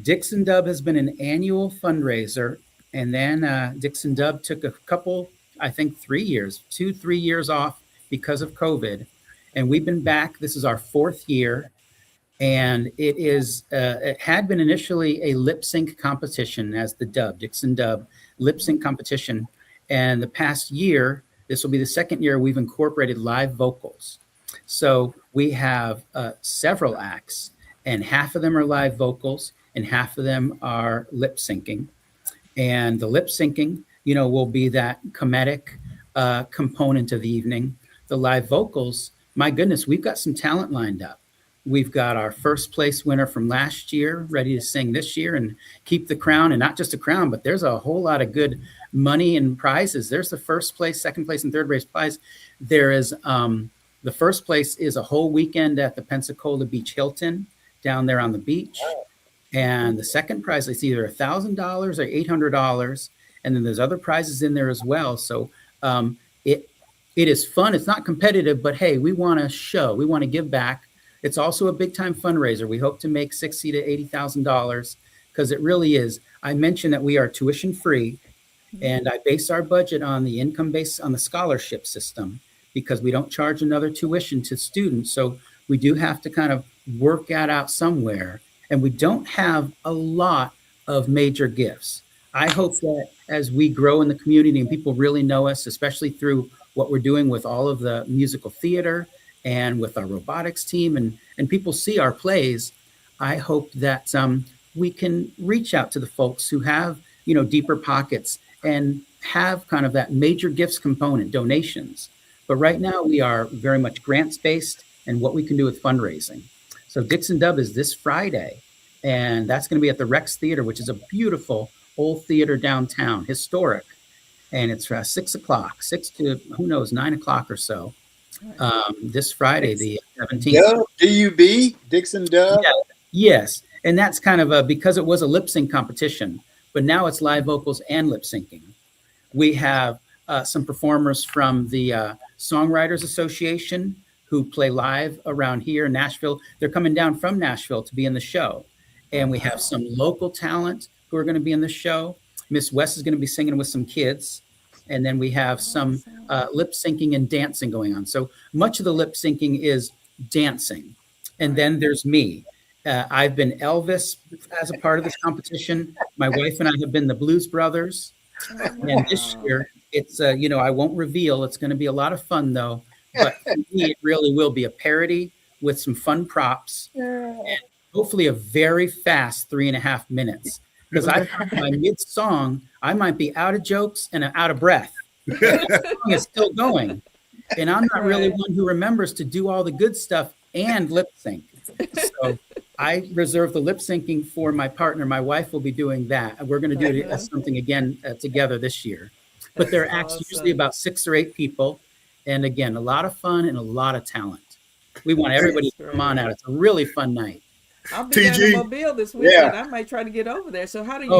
Dixon Dub has been an annual fundraiser. And then Dixon Dub took a couple, I think 3 years off because of COVID. And we've been back. This is our 4th year. And it had been initially a lip sync competition as the Dub, Dixon Dub lip sync competition. And the past year, this will be the 2nd year we've incorporated live vocals. So we have several acts, and half of them are live vocals and half of them are lip syncing. And the lip syncing, you know, will be that comedic component of the evening. The live vocals, my goodness, we've got some talent lined up. We've got our first place winner from last year ready to sing this year and keep the crown, and not just a crown, but there's a whole lot of good money and prizes. There's the first place, second place, and third place prize. There is the first place is a whole weekend at the Pensacola Beach Hilton down there on the beach. And the second prize is either $1,000 or $800. And then there's other prizes in there as well. So it is fun. It's not competitive, but hey, we want to show, we want to give back. It's also a big time fundraiser. We hope to make $60,000 to $80,000 because it really is. I mentioned that we are tuition free, and I base our budget on the income base on the scholarship system because we don't charge another tuition to students. So we do have to kind of work that out somewhere, and we don't have a lot of major gifts. I hope that as we grow in the community and people really know us, especially through what we're doing with all of the musical theater and with our robotics team, and people see our plays, I hope that we can reach out to the folks who have, you know, deeper pockets and have kind of that major gifts component, donations. But right now we are very much grants based and what we can do with fundraising. So Dixon Dub is this Friday, and that's going to be at the Rex Theater, which is a beautiful old theater downtown, historic. And it's 6 o'clock, 6 to, who knows, 9 o'clock or so. This Friday, the 17th. Dub, D-U-B, Dixon Dub. Yeah, yes, and that's kind of because it was a lip sync competition, but now it's live vocals and lip syncing. We have some performers from the Songwriters Association who play live around here in Nashville. They're coming down from Nashville to be in the show. And we have some local talent who are going to be in the show. Miss West is going to be singing with some kids. And then we have some lip syncing and dancing going on. So much of the lip syncing is dancing. And then there's me. I've been Elvis as a part of this competition. My wife and I have been the Blues Brothers. And this year, it's, I won't reveal. It's going to be a lot of fun, though. But for me, it really will be a parody with some fun props. And hopefully a very fast 3.5 minutes. Because I find my mid-song, I might be out of jokes and out of breath. The song is still going. And I'm not really one who remembers to do all the good stuff and lip sync. So I reserve the lip syncing for my partner. My wife will be doing that. We're going to do it as something again together this year. But there are acts usually about 6 or 8 people. And again, a lot of fun and a lot of talent. We want everybody to come on out. It's a really fun night. I'll be down in Mobile this weekend. I might try to get over there. So how do you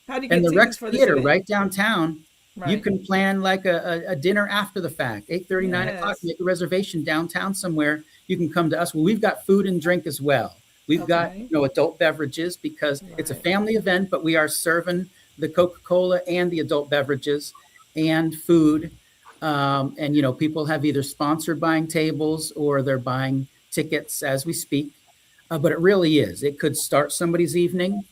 how do you get the Rex tickets for Theater this right downtown? Right. You can plan like a dinner after the fact, 8:30, 9 o'clock, make a reservation downtown somewhere. You can come to us. Well, we've got food and drink as well. We've got adult beverages because it's a family event, but we are serving the Coca-Cola and the adult beverages and food. And people have either sponsored buying tables or they're buying tickets as we speak. But it really is. It could start somebody's evening,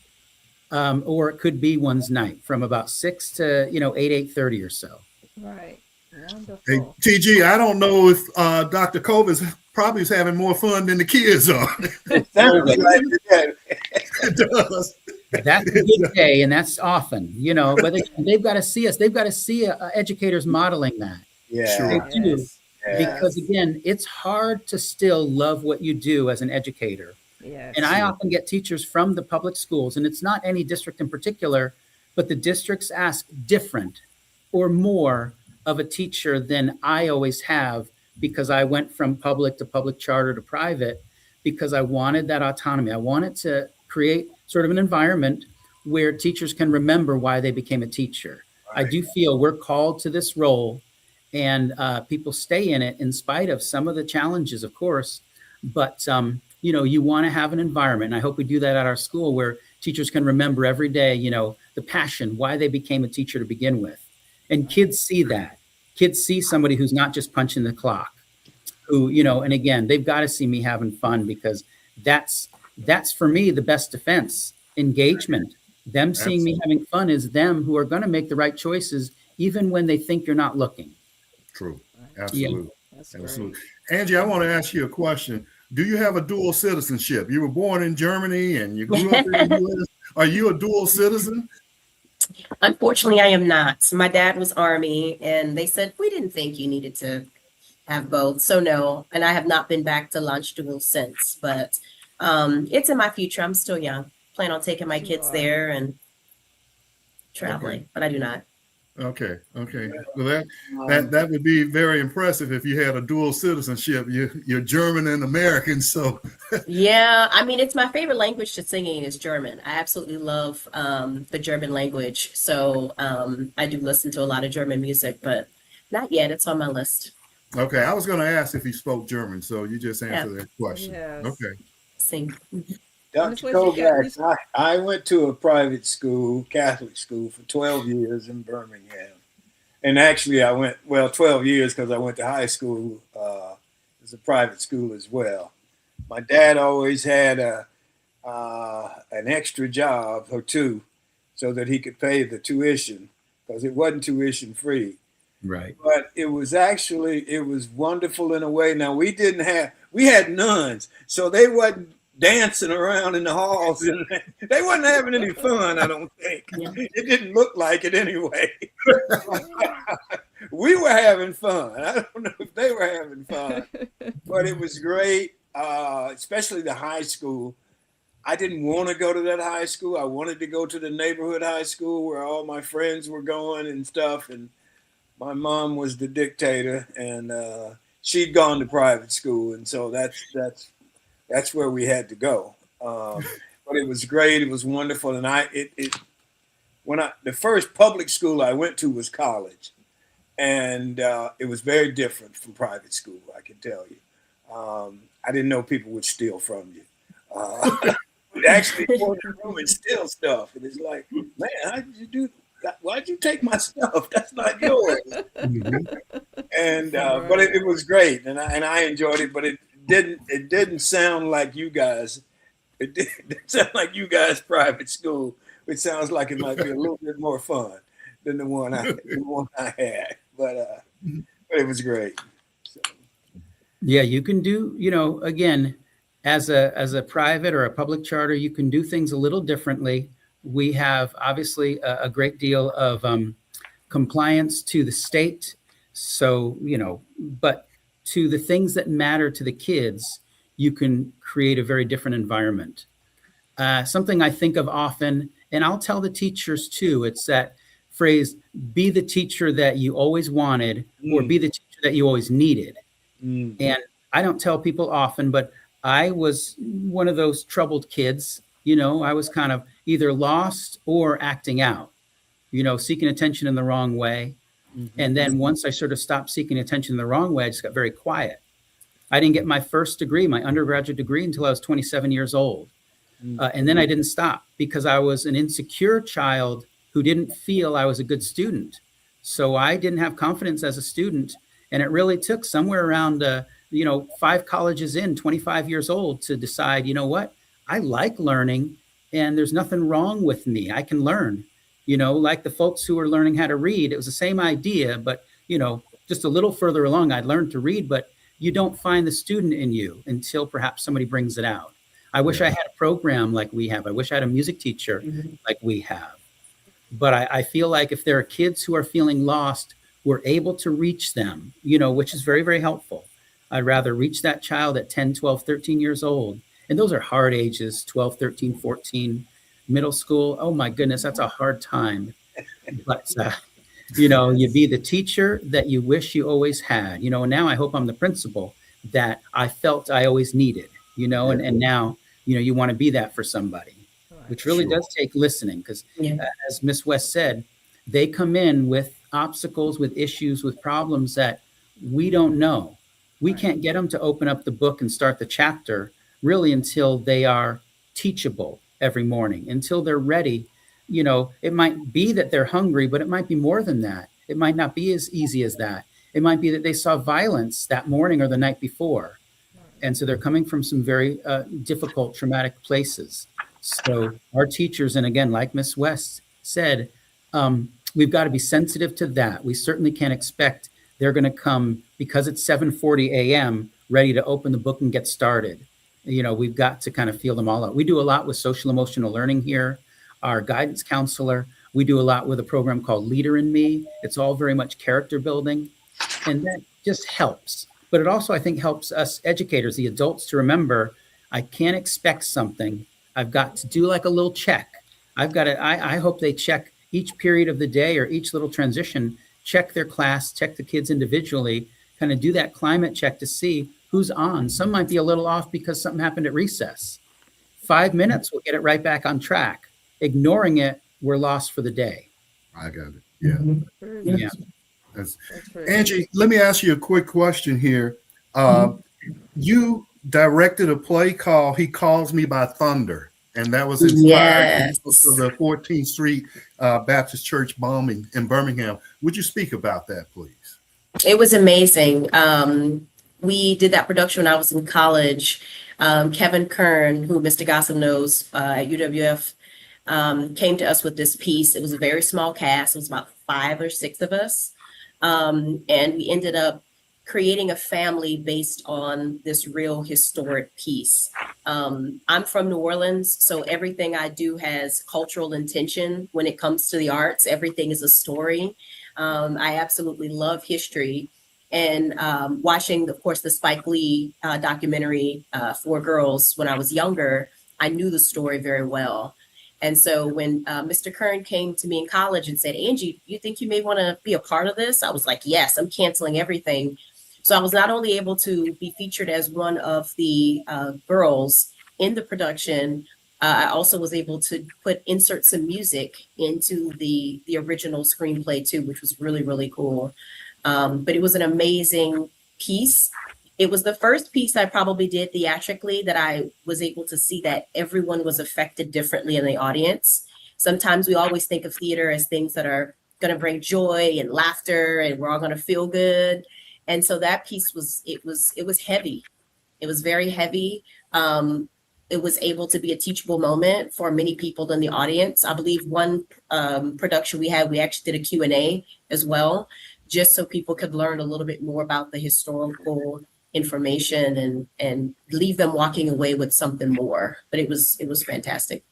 or it could be one's night from about 6 to 8:30 or so. Right. Wonderful. Hey, TG, I don't know if Dr. Kovacs probably is having more fun than the kids are. It does. That's a good day, and that's often, but they've got to see us. They've got to see educators modeling that. Yeah, they do. Because again, it's hard to still love what you do as an educator. Yes. And I often get teachers from the public schools, and it's not any district in particular, but the districts ask different or more of a teacher than I always have, because I went from public to public charter to private, because I wanted that autonomy. I wanted to create sort of an environment where teachers can remember why they became a teacher. Right. I do feel we're called to this role, and people stay in it in spite of some of the challenges, of course. But, you want to have an environment, and I hope we do that at our school, where teachers can remember every day, the passion, why they became a teacher to begin with. And kids see that. Kids see somebody who's not just punching the clock, who, and again, they've got to see me having fun, because that's for me the best defense. Engagement. Them seeing me having fun is them who are going to make the right choices even when they think you're not looking. True. Absolutely. Yeah. Absolutely. Angie, I want to ask you a question. Do you have a dual citizenship? You were born in Germany and you grew up in the U.S. Are you a dual citizen? Unfortunately, I am not. My dad was Army, and they said, we didn't think you needed to have both. So no, and I have not been back to Lunch Dual since, but it's in my future. I'm still young. Plan on taking my kids there and traveling, but I do not. Okay. Well, that would be very impressive if you had a dual citizenship. You're German and American, so. Yeah, I mean, it's my favorite language to sing in is German. I absolutely love the German language. So I do listen to a lot of German music, but not yet. It's on my list. Okay, I was going to ask if you spoke German, so you just answered that question. Yes. Okay. Sing. Dr. Kovacs, I went to a private school, Catholic school, for 12 years in Birmingham. And actually I went, 12 years because I went to high school as a private school as well. My dad always had an extra job or two so that he could pay the tuition, because it wasn't tuition free. Right. But it was wonderful in a way. Now we had nuns, so they wasn't dancing around in the halls, and they wasn't having any fun, I don't think. Yeah. It didn't look like it anyway. We were having fun. I don't know if they were having fun, but it was great, especially the high school. I didn't want to go to that high school. I wanted to go to the neighborhood high school where all my friends were going and stuff, and my mom was the dictator, and she'd gone to private school, and so that's where we had to go. But it was great. It was wonderful, and the first public school I went to was college, and it was very different from private school. I can tell you. I didn't know people would steal from you. Would actually go in the room and steal stuff, and it's like, man, how did you do? Why'd you take my stuff? That's not yours. And but it was great, and I enjoyed it. But it didn't sound like you guys. It didn't sound like you guys' private school. It sounds like it might be a little bit more fun than the one I had. But it was great. So. Yeah, you can do, again, as a private or a public charter, you can do things a little differently. We have obviously a great deal of compliance to the state. So, but to the things that matter to the kids, you can create a very different environment. Something I think of often, and I'll tell the teachers too, it's that phrase, be the teacher that you always wanted, or be the teacher that you always needed. And I don't tell people often, but I was one of those troubled kids. I was kind of either lost or acting out, seeking attention in the wrong way. And then once I sort of stopped seeking attention in the wrong way, I just got very quiet. I didn't get my first degree, my undergraduate degree, until I was 27 years old. And then I didn't stop because I was an insecure child who didn't feel I was a good student. So I didn't have confidence as a student. And it really took somewhere around, 5 colleges in, 25 years old, to decide, what? I like learning, and there's nothing wrong with me. I can learn, like the folks who were learning how to read. It was the same idea, but, just a little further along, I'd learned to read, but you don't find the student in you until perhaps somebody brings it out. I wish I had a program like we have. I wish I had a music teacher like we have. But I feel like if there are kids who are feeling lost, we're able to reach them, which is very, very helpful. I'd rather reach that child at 10, 12, 13 years old. And those are hard ages, 12, 13, 14, middle school. Oh, my goodness, that's a hard time. But, you be the teacher that you wish you always had. And now I hope I'm the principal that I felt I always needed, and now, you want to be that for somebody, which really does take listening because, as Miss West said, they come in with obstacles, with issues, with problems that we don't know. We can't get them to open up the book and start the chapter really until they are teachable every morning, until they're ready. It might be that they're hungry, but it might be more than that. It might not be as easy as that. It might be that they saw violence that morning or the night before. And so they're coming from some very difficult, traumatic places. So our teachers, and again, like Miss West said, we've got to be sensitive to that. We certainly can't expect they're going to come because it's 7:40 a.m. ready to open the book and get started. We've got to kind of feel them all out. We do a lot with social emotional learning here. Our guidance counselor, we do a lot with a program called Leader in Me. It's all very much character building, and that just helps. But it also, I think, helps us educators, the adults, to remember, I can't expect something. I've got to do like a little check. I hope they check each period of the day or each little transition, check their class, check the kids individually, kind of do that climate check to see who's on. Some might be a little off because something happened at recess. 5 minutes, we'll get it right back on track. Ignoring it, we're lost for the day. I got it. Yeah. Yeah. That's Angie, let me ask you a quick question here. You directed a play called He Calls Me by Thunder, and that was inspired of the 14th Street Baptist Church bombing in Birmingham. Would you speak about that, please? It was amazing. We did that production when I was in college. Kevin Kern, who Mr. Gossam knows at UWF, came to us with this piece. It was a very small cast. It was about 5 or 6 of us. And we ended up creating a family based on this real historic piece. I'm from New Orleans, so everything I do has cultural intention when it comes to the arts. Everything is a story. I absolutely love history. And watching, of course, the Spike Lee documentary, Four Girls, when I was younger, I knew the story very well. And so when Mr. Kern came to me in college and said, Angie, you think you may want to be a part of this? I was like, yes, I'm canceling everything. So I was not only able to be featured as one of the girls in the production, I also was able to insert some music into the original screenplay too, which was really, really cool. But it was an amazing piece. It was the first piece I probably did theatrically that I was able to see that everyone was affected differently in the audience. Sometimes we always think of theater as things that are going to bring joy and laughter and we're all going to feel good. And so that piece was heavy. It was very heavy. It was able to be a teachable moment for many people in the audience. I believe one production we actually did a Q&A as well, just so people could learn a little bit more about the historical information and leave them walking away with something more. But it was fantastic.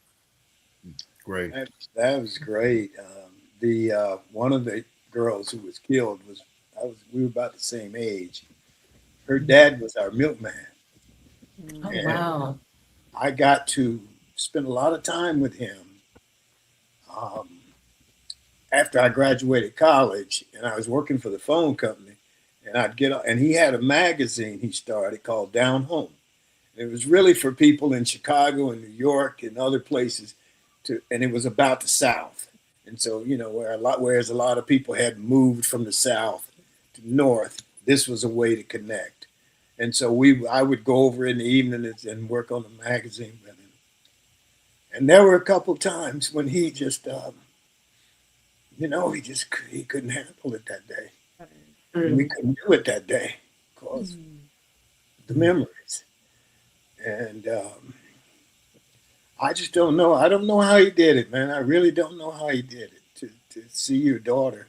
Great. That was great. The one of the girls who was killed we were about the same age. Her dad was our milkman. Oh, wow. I got to spend a lot of time with him after I graduated college, and I was working for the phone company, and I'd get and he had a magazine he started called Down Home. It was really for people in Chicago and New York and other places and it was about the South. And so, whereas a lot of people had moved from the South to North, this was a way to connect. And so I would go over in the evening and work on the magazine with him. And there were a couple times when he just, he couldn't handle it that day. And we couldn't do it that day because the memories. And I just don't know. I don't know how he did it, man. I really don't know how he did it. To see your daughter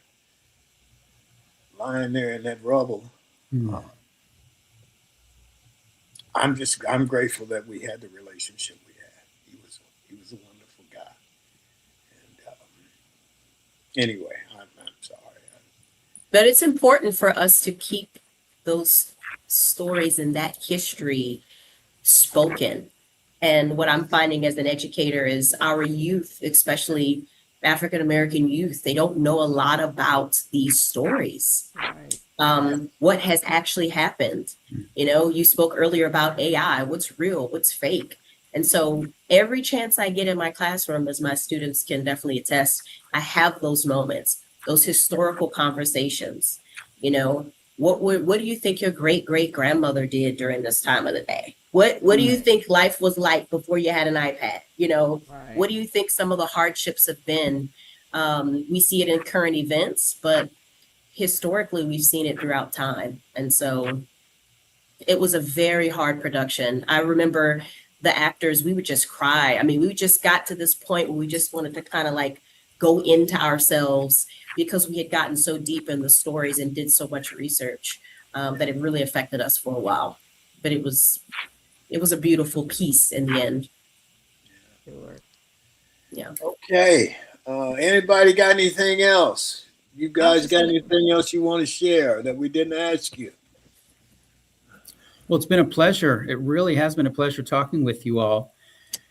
lying there in that rubble. I'm grateful that we had the relationship we had. He was a wonderful guy. And anyway, I'm sorry. But it's important for us to keep those stories and that history spoken. And what I'm finding as an educator is our youth, especially African-American youth, they don't know a lot about these stories. Right. What has actually happened. You spoke earlier about AI, what's real, what's fake. And so every chance I get in my classroom, as my students can definitely attest, I have those moments, those historical conversations. What do you think your great-great-grandmother did during this time of the day? What do you think life was like before you had an iPad? Right. What do you think some of the hardships have been? We see it in current events, but historically we've seen it throughout time. And so it was a very hard production. I remember the actors, we would just cry. I mean, we just got to this point where we just wanted to kind of like go into ourselves because we had gotten so deep in the stories and did so much research that it really affected us for a while. But it was a beautiful piece in the end. Sure. Yeah. Okay. Anybody got anything else? You guys got anything else you want to share that we didn't ask you? Well, it's been a pleasure. It really has been a pleasure talking with you all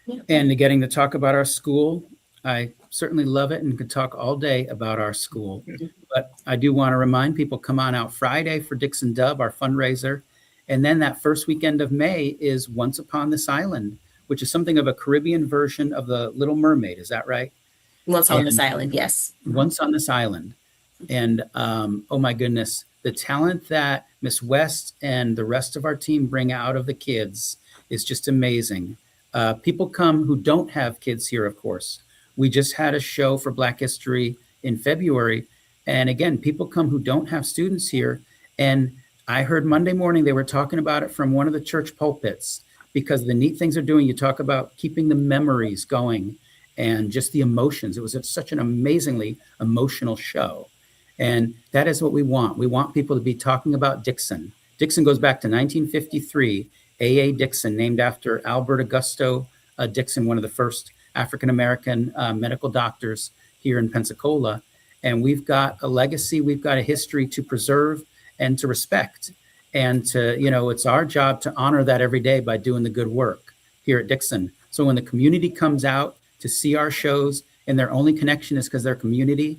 Yeah. and getting to talk about our school. I certainly love it and could talk all day about our school. But I do want to remind people, come on out Friday for Dixon Dub, our fundraiser. And then that first weekend of May is Once Upon this Island, which is something of a Caribbean version of the Little Mermaid. Is that right? Once on this island, yes. Once on this island. And oh my goodness, the talent that Miss West and the rest of our team bring out of the kids is just amazing. People come who don't have kids here, of course. We just had a show for Black History in February. And again, people come who don't have students here. And I heard Monday morning they were talking about it from one of the church pulpits, because the neat things they're doing, you talk about keeping the memories going and just the emotions. It was such an amazingly emotional show. And that is what we want. We want people to be talking about Dixon. Dixon goes back to 1953, A.A. Dixon, named after Albert Augusto Dixon, one of the first African-American medical doctors here in Pensacola. And we've got a legacy, we've got a history to preserve and to respect. And to, it's our job to honor that every day by doing the good work here at Dixon. So when the community comes out to see our shows and their only connection is because they're community,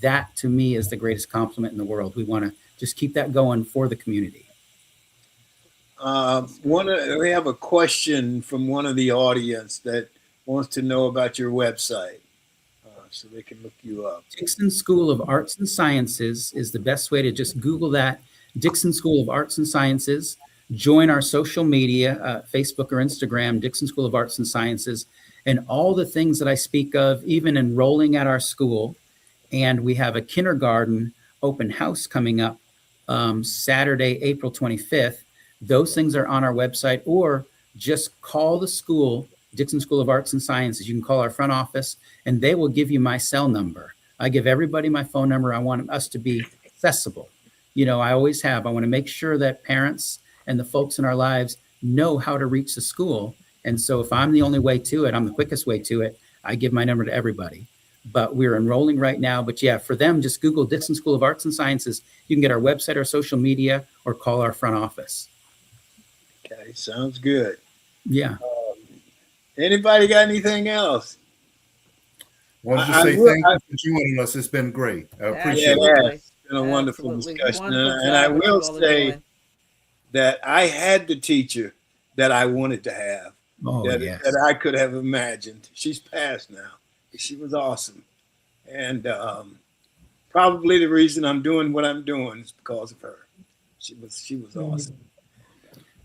that to me is the greatest compliment in the world. We want to just keep that going for the community. We have a question from one of the audience that wants to know about your website, so they can look you up. Dixon School of Arts and Sciences is the best way to just Google that. Dixon School of Arts and Sciences. Join our social media, Facebook or Instagram, Dixon School of Arts and Sciences, and all the things that I speak of, even enrolling at our school. And we have a kindergarten open house coming up Saturday, April 25th. Those things are on our website, or just call the school, Dixon School of Arts and Sciences. You can call our front office and they will give you my cell number. I give everybody my phone number. I want us to be accessible. You know, I always have. I want to make sure that parents and the folks in our lives know how to reach the school. And so if I'm the only way to it, I'm the quickest way to it, I give my number to everybody. But we're enrolling right now. But yeah, for them, just Google Dixon School of Arts and Sciences. You can get our website, our social media, or call our front office. Okay, sounds good. Yeah. Anybody got anything else? Wanted to say thank you for joining us. It's been great. I appreciate it. Yeah, it's been a wonderful Absolutely. discussion. Wonderful And I job what will you all are say doing. that I had the teacher that I wanted to have, Oh, that, yes. that I could have imagined. She's passed now. She was awesome. And probably the reason I'm doing what I'm doing is because of her. She was awesome.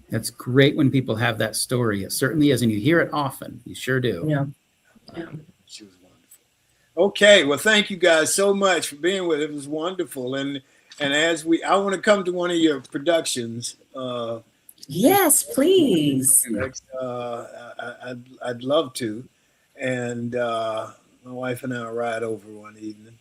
It's great when people have that story. It certainly is. And you hear it often. You sure do. Yeah. She was wonderful. Okay, well, thank you guys so much for being with us. It was wonderful. And I want to come to one of your productions. Yes, please. I'd love to. And my wife and I will ride over one evening.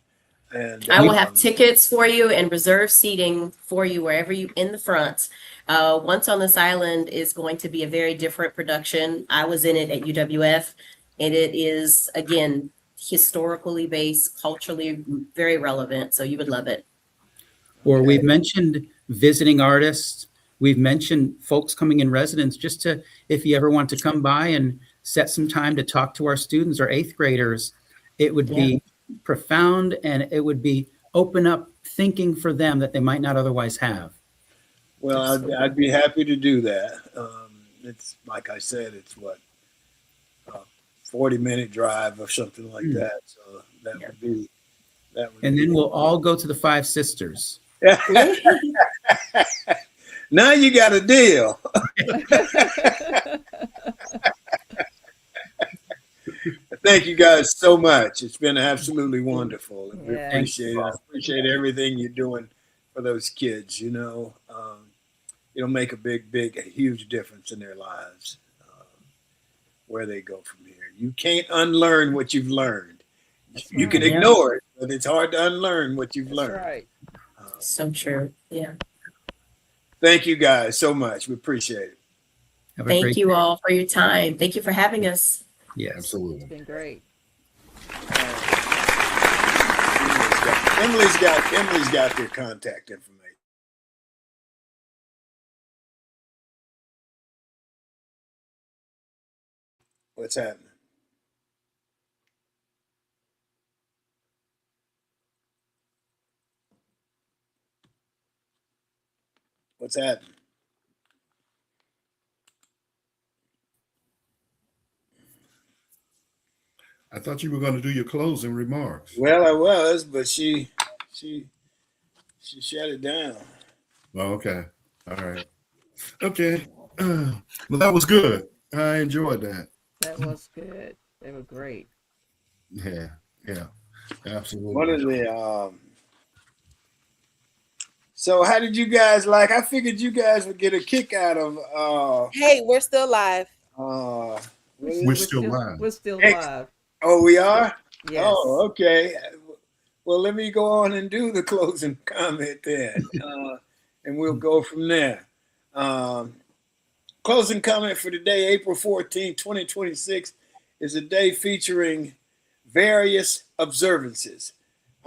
And I will have tickets for you and reserve seating for you wherever you in the front. Once on This Island is going to be a very different production. I was in it at UWF, and it is, again, historically based, culturally very relevant. So you would love it. Or we've mentioned visiting artists. We've mentioned folks coming in residence, just to, if you ever want to come by and set some time to talk to our students or eighth graders, it would be profound, and it would be open up thinking for them that they might not otherwise have. Well, I'd be happy to do that. It's like I said, it's what, 40-minute drive or something like that. So that would be. And then we'll all go to the Five Sisters. Now you got a deal. Thank you guys so much. It's been absolutely wonderful. And we appreciate it. I appreciate everything you're doing for those kids. You know, it'll make a huge difference in their lives, where they go from here. You can't unlearn what you've learned. You can ignore it, but it's hard to unlearn what you've learned. Right. So true. Yeah. Thank you guys so much. We appreciate it. Have a Thank great you day. all for your time. Thank you for having us. Yes. Absolutely. It's been great. Emily's got their contact information. What's happening? What's happening? I thought you were going to do your closing remarks. Well, I was, but she shut it down. Oh, okay. All right. Okay. Well, that was good. I enjoyed that. That was good. They were great. Yeah. Absolutely. One of the so how did you guys like? I figured you guys would get a kick out of Hey, we're still live. We're still live. We're still live. Oh, we are? Yes. Oh, okay. Well, let me go on and do the closing comment then, and we'll go from there. Closing comment for today, April 14, 2026, is a day featuring various observances.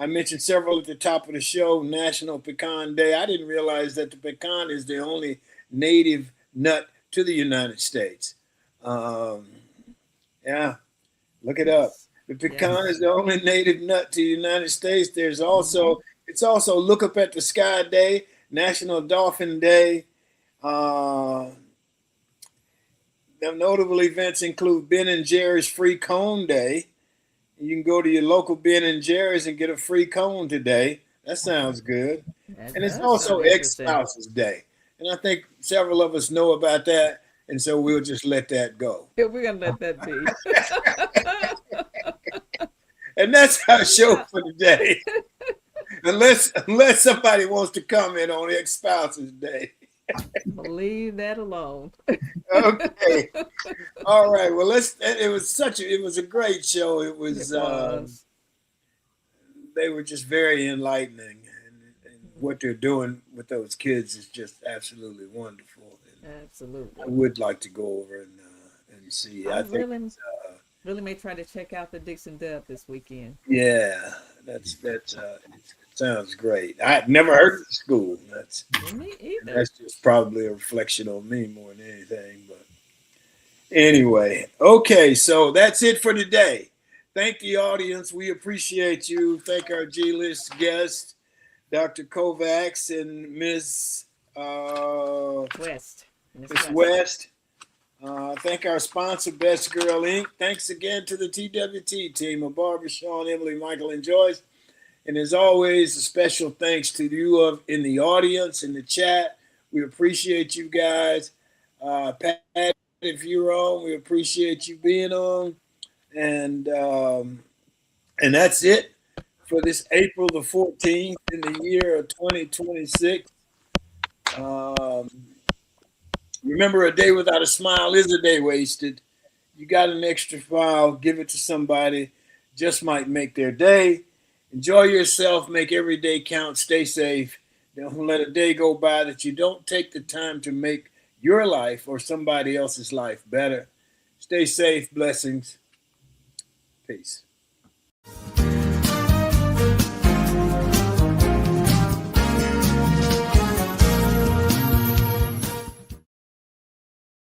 I mentioned several at the top of the show. National Pecan Day. I didn't realize that the pecan is the only native nut to the United States. Yeah. Look it up. The pecan is the only native nut to the United States. There's also, it's also Look Up at the Sky Day, National Dolphin Day, The notable events include Ben and Jerry's Free Cone Day. You can go to your local Ben and Jerry's and get a free cone today. That sounds good. That And it's does also sound interesting. ex-spouses day. And I think several of us know about that. And so we'll just let that go. Yeah, we're gonna let that be. And that's our show for today. Unless somebody wants to comment on ex-spouses day. Leave that alone. Okay. All right. Well, it was a great show. It was. They were just very enlightening, and what they're doing with those kids is just absolutely wonderful. And Absolutely. I would like to go over and see. I think really may try to check out the Dixon Dub this weekend. yeah, it sounds great. I've never heard of the school. Me either. That's just probably a reflection on me more than anything. But anyway, okay, so that's it for today. Thank the audience. We appreciate you. Thank our G-list guests, Dr. Kovacs and Ms. West. Ms. West. Thank our sponsor, Best Girl Inc. Thanks again to the TWT team of Barbara, Sean, Emily, Michael, and Joyce. And as always, a special thanks to you in the audience, in the chat. We appreciate you guys. Pat, if you're on, we appreciate you being on. And that's it for this April the 14th in the year of 2026. Remember, a day without a smile is a day wasted. You got an extra smile, give it to somebody. Just might make their day. Enjoy yourself. Make every day count. Stay safe. Don't let a day go by that you don't take the time to make your life or somebody else's life better. Stay safe. Blessings. Peace.